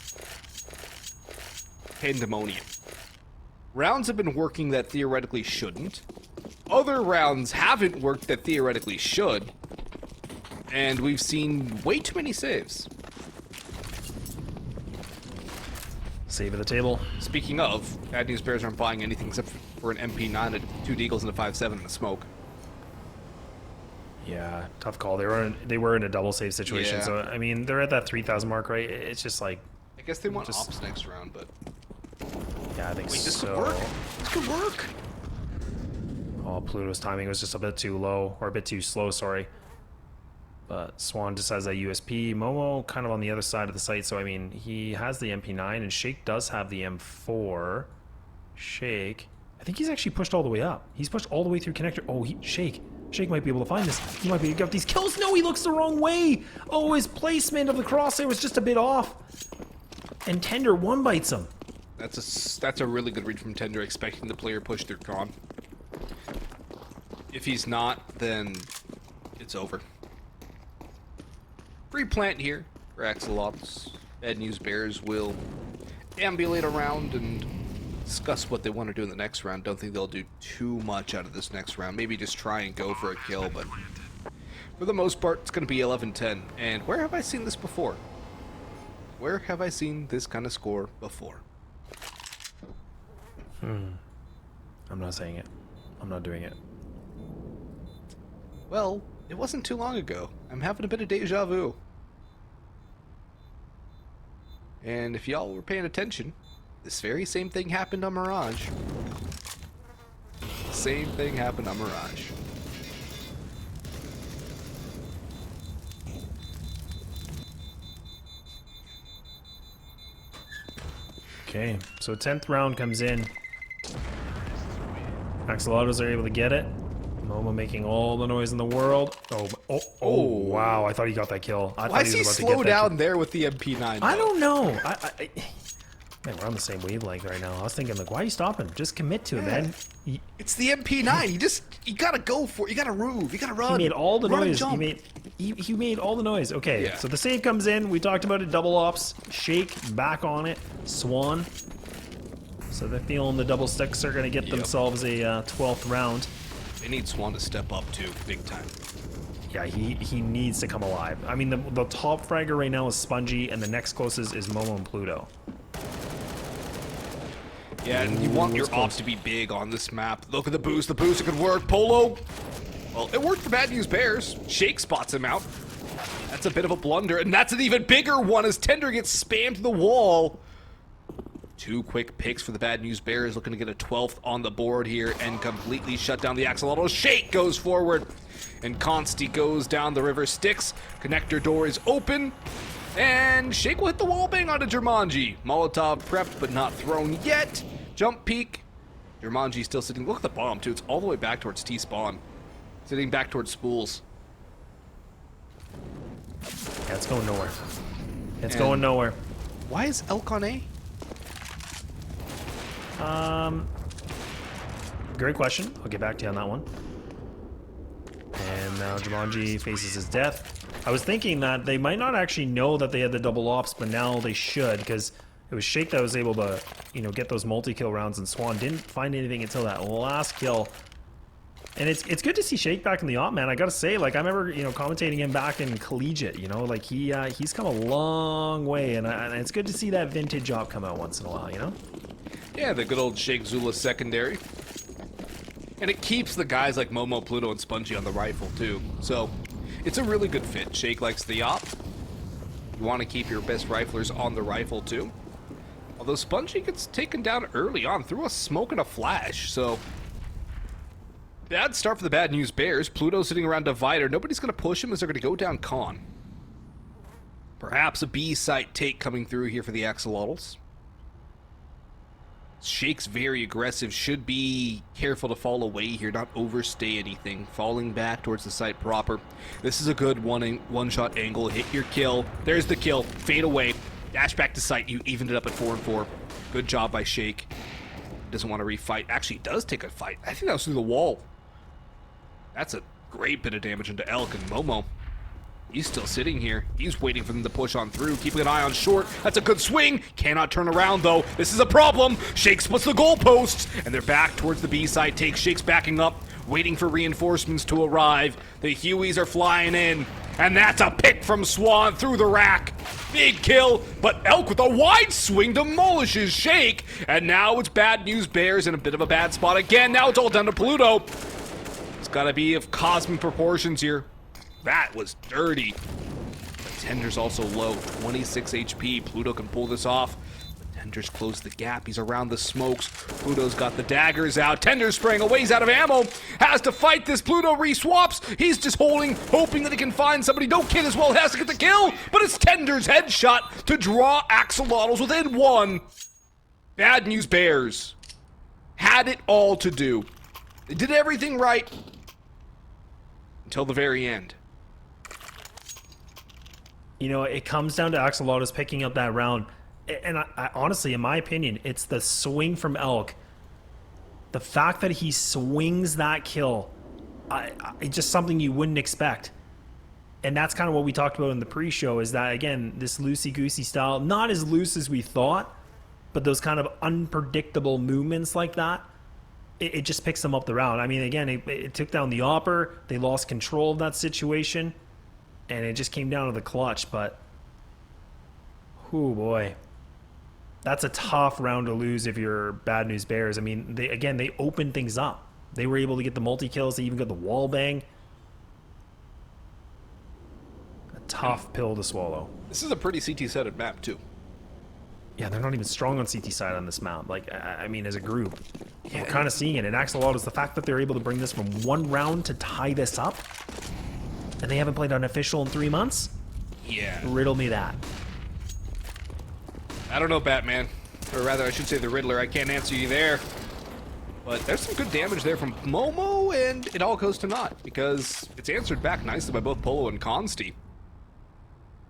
Speaker 1: pandemonium. Rounds have been working that theoretically shouldn't. Other rounds haven't worked that theoretically should. And we've seen way too many saves.
Speaker 2: Save of the table.
Speaker 1: Speaking of, Bad News Bears aren't buying anything except for an MP9, 2 Deagles, and a 5.7 in the smoke.
Speaker 2: Yeah, tough call. They were in a double save situation,
Speaker 1: Yeah.
Speaker 2: so I mean they're at that 3,000 mark, right? It's just like,
Speaker 1: I guess they want
Speaker 2: Just-
Speaker 1: ops next round, but...
Speaker 2: yeah, I think
Speaker 1: Wait, this
Speaker 2: so.
Speaker 1: could work? This could work!
Speaker 2: Oh, Pluto's timing was just a bit too low, or a bit too slow, sorry. But Swan just has that USP. Momo kind of on the other side of the site, so I mean, he has the MP9, and Shake does have the M4. Shake, I think he's actually pushed all the way up. He's pushed all the way through connector. Oh, Shake might be able to find this. He might be able to get these kills. No, he looks the wrong way. Oh, his placement of the crosshair was just a bit off. And Tender one bites him.
Speaker 1: That's a really good read from Tender, expecting the player push through con. If he's not, then it's over. Free plant here for Axolotls. Bad News Bears will ambulate around and discuss what they want to do in the next round. Don't think they'll do too much out of this next round. Maybe just try and go for a kill, but for the most part, it's going to be 11-10. And where have I seen this before? Where have I seen this kind of score before?
Speaker 2: I'm not saying it. I'm not doing it.
Speaker 1: Well, it wasn't too long ago. I'm having a bit of deja vu. And if y'all were paying attention, this very same thing happened on Mirage. Same thing happened on Mirage.
Speaker 2: Okay, so 10th round comes in. Axolotls are able to get it. Momo making all the noise in the world. Oh, wow, I thought he got that kill. I
Speaker 1: Why
Speaker 2: thought
Speaker 1: is he
Speaker 2: was about to
Speaker 1: slow
Speaker 2: get that
Speaker 1: down
Speaker 2: kill.
Speaker 1: there with the MP9?
Speaker 2: I
Speaker 1: though?
Speaker 2: don't know. Man, we're on the same wavelength right now. I was thinking, like, why are you stopping? Just commit to it, man.
Speaker 1: It's the MP9. You gotta go for it. You gotta move. You gotta run.
Speaker 2: He made all the
Speaker 1: Run and
Speaker 2: noise.
Speaker 1: jump.
Speaker 2: He made all the noise. Okay,
Speaker 1: Yeah.
Speaker 2: so the save comes in. We talked about it. Double ops. Shake back on it. Swan. So they're feeling the double sticks are going to get
Speaker 1: Yep.
Speaker 2: themselves a 12th round.
Speaker 1: They need Swan to step up too, big time.
Speaker 2: Yeah, he needs to come alive. I mean, the top fragger right now is Spongy, and the next closest is Momo and Pluto.
Speaker 1: Yeah, and you want your
Speaker 2: it's close.
Speaker 1: ops to be big on this map. Look at the boost. The boost, it could work. Polo. Well, it worked for Bad News Bears. Shake spots him out. That's a bit of a blunder, and that's an even bigger one as Tender gets spammed to the wall. 2 quick picks for the Bad News Bears, looking to get a 12th on the board here and completely shut down the Axolotls. Shake goes forward, and Consti goes down the river Styx. Connector door is open, and Shake will hit the wall bang onto Jumanji. Molotov prepped, but not thrown yet. Jump peek. Jumanji still sitting. Look at the bomb, too. It's all the way back towards T-spawn. Sitting back towards spools.
Speaker 2: Yeah, it's going nowhere. It's going nowhere.
Speaker 1: Why is Elk on A?
Speaker 2: Great question. I'll get back to you on that one. And now Jumanji faces his death. I was thinking that they might not actually know that they had the double ops, but now they should, because it was Shake that was able to, get those multi-kill rounds, and Swan didn't find anything until that last kill. And it's good to see Shake back in the op, man. I gotta say, like, I remember, commentating him back in collegiate, like he's come a long way, and it's good to see that vintage op come out once in a while,
Speaker 1: Yeah, the good old Shake Zula secondary. And it keeps the guys like Momo, Pluto, and Spongy on the rifle, too. So, it's a really good fit. Shake likes the op. You want to keep your best riflers on the rifle, too. Although Spongy gets taken down early on through a smoke and a flash, so... Bad start for the Bad News Bears. Pluto sitting around Divider. Nobody's going to push him as they're going to go down Con. Perhaps a B site take coming through here for the Axolotls. Shake's very aggressive, should be careful to fall away here, not overstay anything. Falling back towards the site proper. This is a good one-shot angle. Hit your kill. There's the kill. Fade away. Dash back to site. You evened it up at 4-4. Good job by Shake. Doesn't want to refight. Actually, does take a fight. I think that was through the wall. That's a great bit of damage into Elk, and Momo. He's still sitting here. He's waiting for them to push on through, keeping an eye on short. That's a good swing. Cannot turn around, though. This is a problem. Shake splits the goalposts, and they're back towards the B side. Take Shake's backing up, waiting for reinforcements to arrive. The Hueys are flying in, and that's a pick from Swan through the rack. Big kill, but Elk with a wide swing demolishes Shake, and now it's Bad News Bears in a bit of a bad spot again. Now it's all down to Pluto. It's got to be of cosmic proportions here. That was dirty. But Tender's also low, 26 HP. Pluto can pull this off. But Tender's closed the gap. He's around the smokes. Pluto's got the daggers out. Tender's spraying away. He's out of ammo. Has to fight this. Pluto re-swaps. He's just holding, hoping that he can find somebody. No kid as well. Has to get the kill. But it's Tender's headshot to draw Axolotls within 1. Bad News Bears had it all to do. They did everything right until the very end.
Speaker 2: It comes down to Axolotls picking up that round. And I honestly, in my opinion, it's the swing from Elk. The fact that he swings that kill, it's just something you wouldn't expect. And that's kind of what we talked about in the pre-show, is that, again, this loosey-goosey style, not as loose as we thought, but those kind of unpredictable movements like that, it just picks them up the round. I mean, again, it took down the Opper. They lost control of that situation, and it just came down to the clutch. But, oh boy, that's a tough round to lose if you're Bad News Bears. I mean, they opened things up. They were able to get the multi-kills. They even got the wall bang. A tough pill to swallow.
Speaker 1: This is a pretty CT-setted map, too.
Speaker 2: Yeah, they're not even strong on CT side on this map. Like, I mean, as a group, we're kind of seeing it. And Axolotls, the fact that they're able to bring this from one round to tie this up, and they haven't played unofficial in 3 months?
Speaker 1: Yeah.
Speaker 2: Riddle me that.
Speaker 1: I don't know, Batman. Or rather, I should say the Riddler. I can't answer you there. But there's some good damage there from Momo, and it all goes to naught, because it's answered back nicely by both Polo and Consti.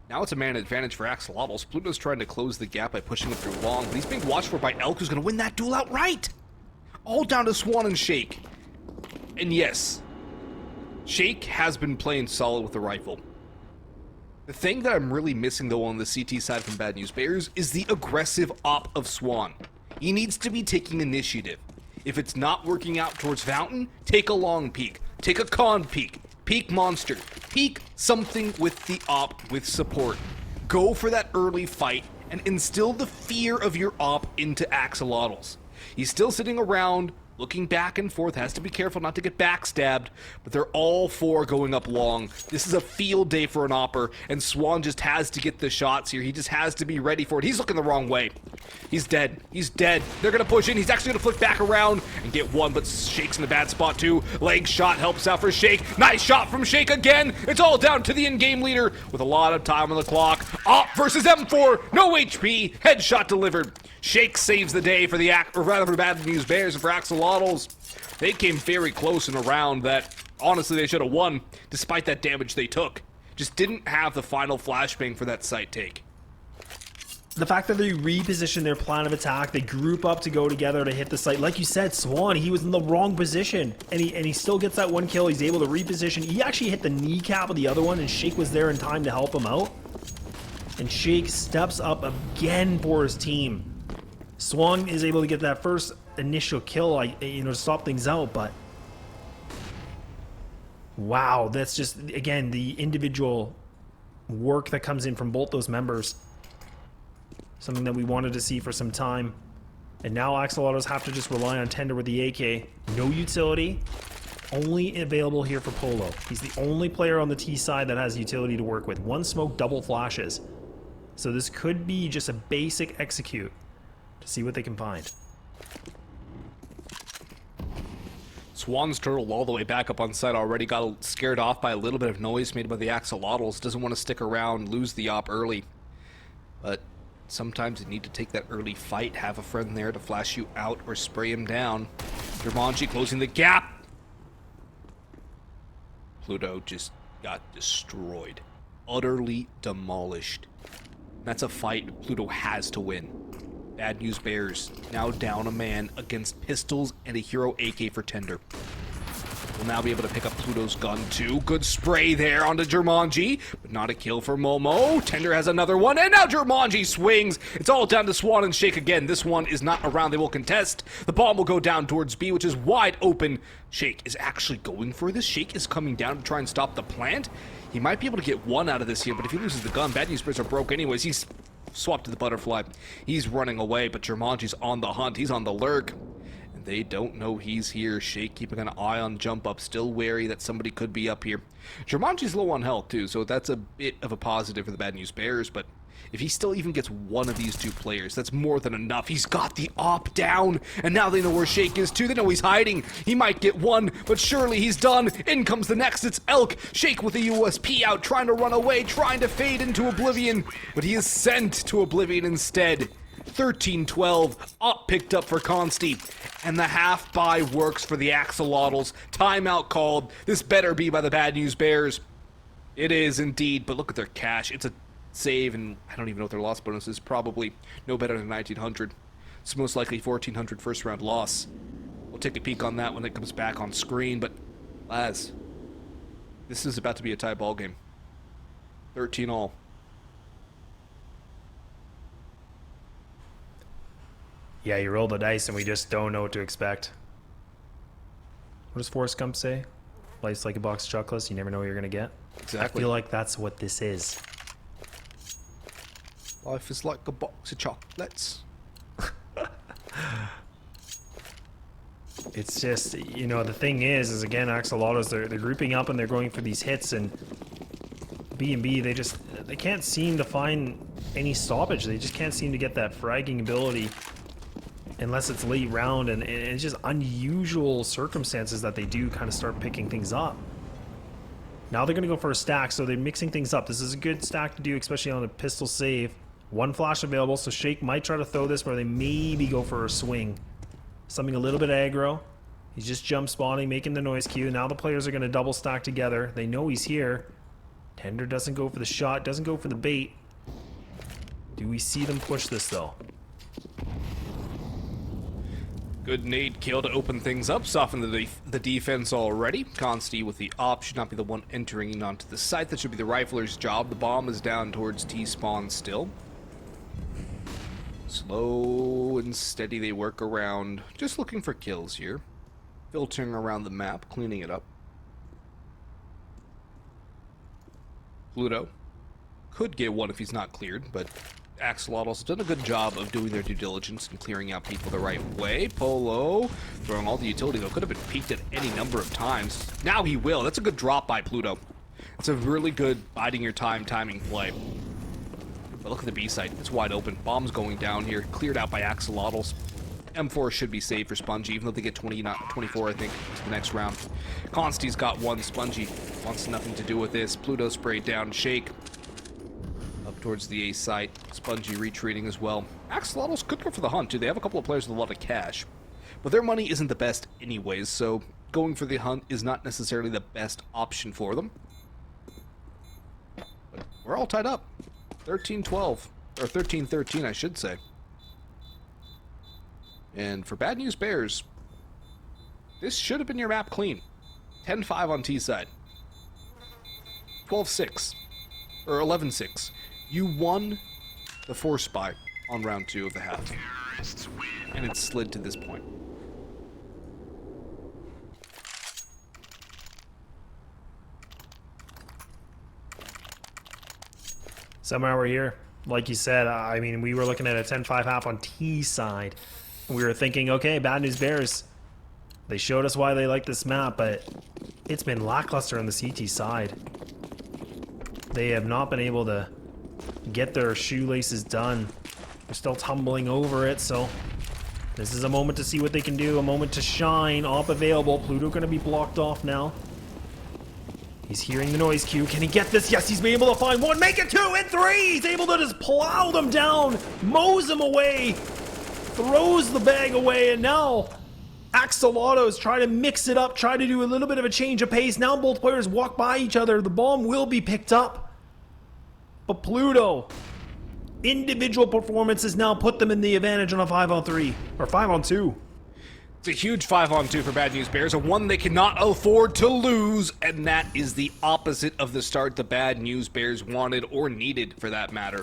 Speaker 1: Now it's a man advantage for Axolotls. Pluto's trying to close the gap by pushing it through long, but he's being watched for by Elk, who's going to win that duel outright. All down to Swan and Shake. And yes, Shake has been playing solid with the rifle. The thing that I'm really missing, though, on the CT side from Bad News Bears is the aggressive op of Swan. He needs to be taking initiative. If it's not working out towards Fountain, take a long peek. Take a con peek. Peek monster. Peek something with the op with support. Go for that early fight and instill the fear of your op into Axolotls. He's still sitting around, looking back and forth, has to be careful not to get backstabbed, but they're all four going up long. This is a field day for an opper, and Swan just has to get the shots here. He just has to be ready for it. He's looking the wrong way. He's dead. He's dead. They're going to push in. He's actually going to flick back around and get one, but Shake's in a bad spot too. Leg shot helps out for Shake. Nice shot from Shake again. It's all down to the in-game leader with a lot of time on the clock. Op versus M4. No HP. Headshot delivered. Shake saves the day for the Bad News Bears and for Axolotls. They came very close in a round that, honestly, they should have won, despite that damage they took. Just didn't have the final flashbang for that site take.
Speaker 2: The fact that they reposition their plan of attack, they group up to go together to hit the site. Like you said, Swan, he was in the wrong position, and he still gets that one kill. He's able to reposition. He actually hit the kneecap of the other one, and Shake was there in time to help him out. And Shake steps up again for his team. Swan is able to get that first initial kill, to stop things out, but wow, that's just, again, the individual work that comes in from both those members. Something that we wanted to see for some time. And now Axolotls have to just rely on Tender with the AK. No utility, only available here for Polo. He's the only player on the T side that has utility to work with. One smoke, double flashes. So this could be just a basic execute to see what they can find.
Speaker 1: Swan's turtle all the way back up on site already. Got scared off by a little bit of noise made by the Axolotls. Doesn't want to stick around, lose the op early. But sometimes you need to take that early fight. Have a friend there to flash you out or spray him down. Dermanji closing the gap. Pluto just got destroyed. Utterly demolished. That's a fight Pluto has to win. Bad News Bears now down a man against pistols and a hero AK for Tender. Will now be able to pick up Pluto's gun too. Good spray there onto Jumanji, but not a kill for Momo. Tender has another one, and now Jumanji swings. It's all down to Swan and Shake again. This one is not around. They will contest. The bomb will go down towards B, which is wide open. Shake is actually going for this. Shake is coming down to try and stop the plant. He might be able to get one out of this here, but if he loses the gun, Bad News Bears are broke anyways. He's swapped to the butterfly. He's running away, but Jumanji's on the hunt. He's on the lurk. And they don't know he's here. Shake keeping an eye on jump up, still wary that somebody could be up here. Jumanji's low on health too, so that's a bit of a positive for the Bad News Bears, but if he still even gets one of these two players, that's more than enough. He's got the op down, and now they know where Shake is too. They know he's hiding. He might get one, but surely he's done. In comes the next. It's Elk. Shake with the USP out, trying to run away, trying to fade into oblivion, but he is sent to oblivion instead. 13-12, up picked up for Consti, and the half buy works for the Axolotls. Timeout called. This better be by the Bad News Bears. It is indeed, but look at their cash. It's a save, and I don't even know what their loss bonus is. Probably no better than 1900. It's most likely 1400 first round loss. We'll take a peek on that when it comes back on screen, but Laz, this is about to be a tie ball game. 13-all.
Speaker 2: Yeah, you roll the dice and we just don't know what to expect. What does Forrest Gump say? Life's like a box of chocolates, you never know what you're gonna get.
Speaker 1: Exactly.
Speaker 2: I feel like that's what this is.
Speaker 1: Life is like a box of chocolates.
Speaker 2: It's just, you know, the thing is again, Axolotls, they're grouping up and they're going for these hits, and B&B, they can't seem to find any stoppage. They just can't seem to get that fragging ability unless it's late round, and it's just unusual circumstances that they do kind of start picking things up. Now they're going to go for a stack, so they're mixing things up. This is a good stack to do, especially on a pistol save. One flash available, so Shake might try to throw this, where they maybe go for a swing. Something a little bit aggro. He's just jump spawning, making the noise cue. Now the players are going to double stack together. They know he's here. Tender doesn't go for the shot, doesn't go for the bait. Do we see them push this, though?
Speaker 1: Good nade kill to open things up, soften the defense already. Consti with the op should not be the one entering onto the site. That should be the rifler's job. The bomb is down towards T-spawn still. Slow and steady they work around, just looking for kills here. Filtering around the map, cleaning it up. Pluto could get one if he's not cleared, but Axolotls have done a good job of doing their due diligence and clearing out people the right way. Polo throwing all the utility, though. Could have been peeked at any number of times. Now he will. That's a good drop by Pluto. That's a really good biding your time timing play. But look at the B site. It's wide open. Bombs going down here. Cleared out by Axolotls. M4 should be safe for Spongy, even though they get 20, not 24, I think, to the next round. Consti's got one. Spongy wants nothing to do with this. Pluto sprayed down. Shake up towards the A site. Spongy retreating as well. Axolotls could go for the hunt, too. They have a couple of players with a lot of cash. But their money isn't the best anyways, so going for the hunt is not necessarily the best option for them. But we're all tied up. 13-12. Or 13-13, I should say. And for Bad News Bears, this should have been your map clean. 10-5 on T side. 12-6. Or 11-6. You won the force spy on round 2 of the half. And it slid to this point.
Speaker 2: Somehow we're here. Like you said, I mean, we were looking at a 10-5 half on T side. We were thinking, okay, Bad News Bears, they showed us why they like this map, but it's been lackluster on the CT side. They have not been able to get their shoelaces done. They're still tumbling over it, so this is a moment to see what they can do, a moment to shine. Op available. Pluto going to be blocked off now. He's hearing the noise cue. Can he get this? Yes, he's been able to find one. Make it 2 and 3. He's able to just plow them down, mows them away, throws the bag away, and now Axolotls try to mix it up, try to do a little bit of a change of pace. Now both players walk by each other. The bomb will be picked up. But Pluto, individual performances now put them in the advantage on a 5-on-3, or 5-on-2.
Speaker 1: It's a huge 5-on-2 for Bad News Bears, a one they cannot afford to lose, and that is the opposite of the start the Bad News Bears wanted, or needed for that matter.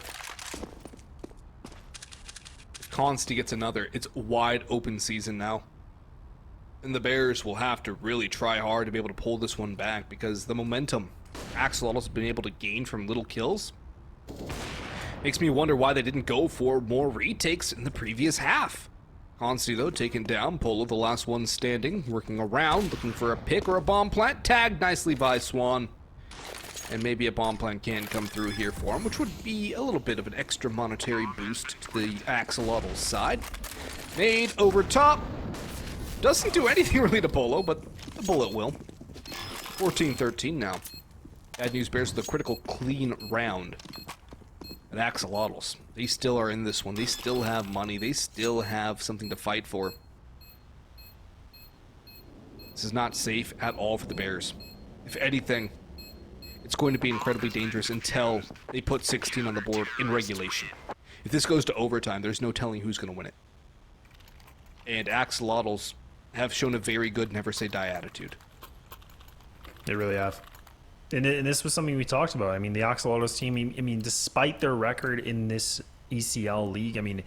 Speaker 1: If Consti gets another, it's wide open season now. And the Bears will have to really try hard to be able to pull this one back, because the momentum Axolotls have been able to gain from little kills makes me wonder why they didn't go for more retakes in the previous half. Consti, though, taken down. Polo, the last one standing, working around, looking for a pick or a bomb plant. Tagged nicely by Swan. And maybe a bomb plant can come through here for him, which would be a little bit of an extra monetary boost to the Axolotls side. Nade over top. Doesn't do anything really to Polo, but the bullet will. 14-13 now. Bad News Bears with a critical clean round. And Axolotls, they still are in this one. They still have money. They still have something to fight for. This is not safe at all for the Bears. If anything, it's going to be incredibly dangerous until they put 16 on the board in regulation. If this goes to overtime, there's no telling who's going to win it. And Axolotls have shown a very good never say die attitude.
Speaker 2: They really have. And this was something we talked about. I mean, the Axolotls team, I mean, despite their record in this ECL league, I mean,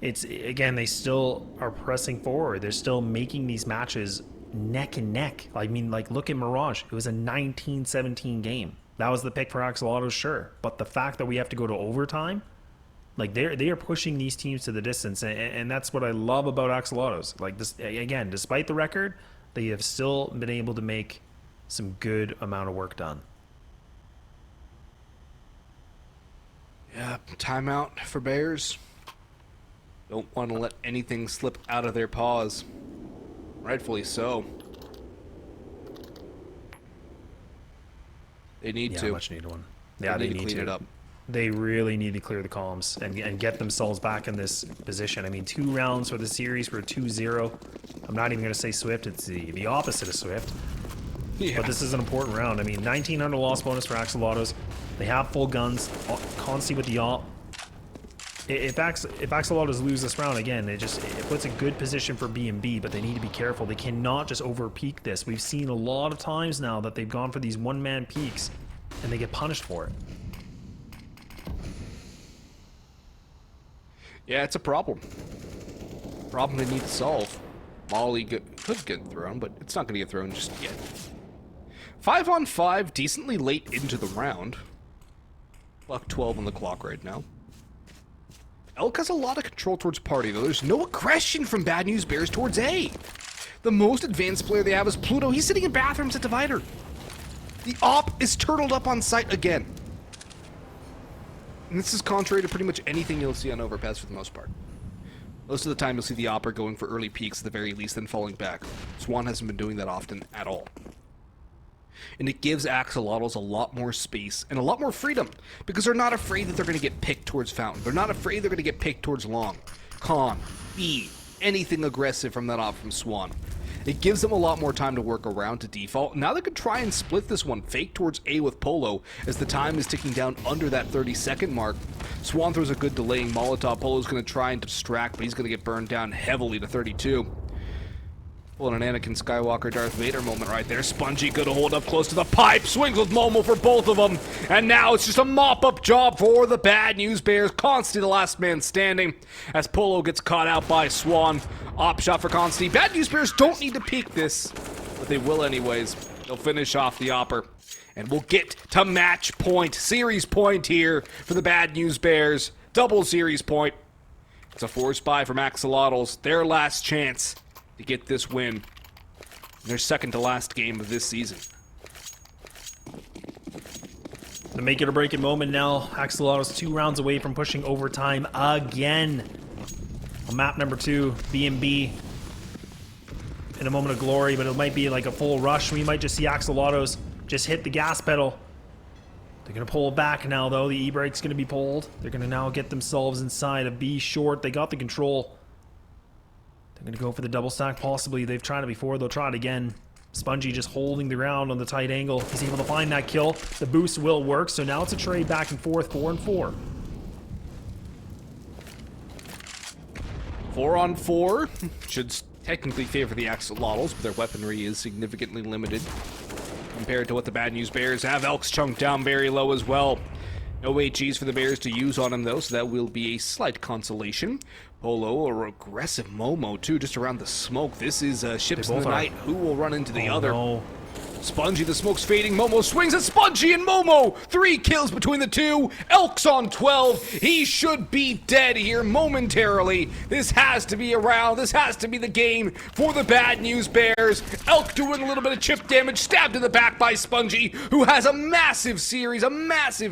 Speaker 2: it's, again, they still are pressing forward. They're still making these matches neck and neck. I mean, like, look at Mirage. It was a 19-17 game. That was the pick for Axolotls, sure. But the fact that we have to go to overtime, like, they are pushing these teams to the distance, and that's what I love about Axolotls. Like, this, again, despite the record, they have still been able to make some good amount of work done.
Speaker 1: Yeah, timeout for Bears. Don't want to let anything slip out of their paws. Rightfully so. They need to.
Speaker 2: Much needed one. Yeah, they need to
Speaker 1: clean it up.
Speaker 2: They really need to clear the columns and get themselves back in this position. I mean, 2 rounds for the series. We're 2-0. I'm not even going to say Swift. It's the opposite of Swift.
Speaker 1: Yeah.
Speaker 2: But this is an important round. I mean, 1900 loss bonus for Axolotls. They have full guns. Constantly with the op. If Axolotls lose this round again, it puts a good position for B&B, but they need to be careful. They cannot just over peak this. We've seen a lot of times now that they've gone for these one-man peaks, and they get punished for it.
Speaker 1: Yeah, it's a problem. Problem they need to solve. Molly could get thrown, but it's not going to get thrown just yet. 5-on-5, decently late into the round. Buck 12 on the clock right now. Elk has a lot of control towards party, though. There's no aggression from Bad News Bears towards A. The most advanced player they have is Pluto. He's sitting in bathrooms at Divider. The op is turtled up on site again. And this is contrary to pretty much anything you'll see on Overpass for the most part. Most of the time you'll see the opera going for early peaks at the very least, then falling back. Swan hasn't been doing that often at all. And it gives Axolotls a lot more space and a lot more freedom, because they're not afraid that they're going to get picked towards Fountain. They're not afraid they're going to get picked towards Long, Con, B, anything aggressive from that op from Swan. It gives them a lot more time to work around to default. Now they could try and split this one, fake towards A with Polo, as the time is ticking down under that 30-second mark. Swan throws a good delaying Molotov. Polo's going to try and distract, but he's going to get burned down heavily to 32. Pulling an Anakin Skywalker Darth Vader moment right there. Spongy good to hold up close to the pipe. Swings with Momo for both of them. And now it's just a mop-up job for the Bad News Bears. Consti the last man standing as Polo gets caught out by Swan. Op shot for Consti. Bad News Bears don't need to peek this, but they will anyways. They'll finish off the Opper. And we'll get to match point, series point here for the Bad News Bears. Double series point. It's a force buy from Axolotls. Their last chance to get this win. Their second to last game of this season.
Speaker 2: The make it or break it moment now. Axolotls 2 rounds away from pushing overtime again. On map number 2, B&B. In a moment of glory, but it might be like a full rush. We might just see Axolotls just hit the gas pedal. They're going to pull it back now, though. The E-brake's going to be pulled. They're going to now get themselves inside of B short. They got the control. They're going to go for the double stack, possibly. They've tried it before. They'll try it again. Spongy just holding the ground on the tight angle. He's able to find that kill. The boost will work, so now it's a trade back and forth, 4-4.
Speaker 1: 4-on-4 should technically favor the Axolotls, but their weaponry is significantly limited compared to what the Bad News Bears have. Elk's chunked down very low as well. No HEs for the Bears to use on him, though, so that will be a slight consolation. Polo, or aggressive Momo, too, just around the smoke. This is Ships in the Night. Who will run into the other?
Speaker 2: No.
Speaker 1: Spongy, the smoke's fading. Momo swings at Spongy and Momo. 3 kills between the two. Elk's on 12. He should be dead here momentarily. This has to be a round. This has to be the game for the Bad News Bears. Elk doing a little bit of chip damage. Stabbed in the back by Spongy, who has a massive series, a massive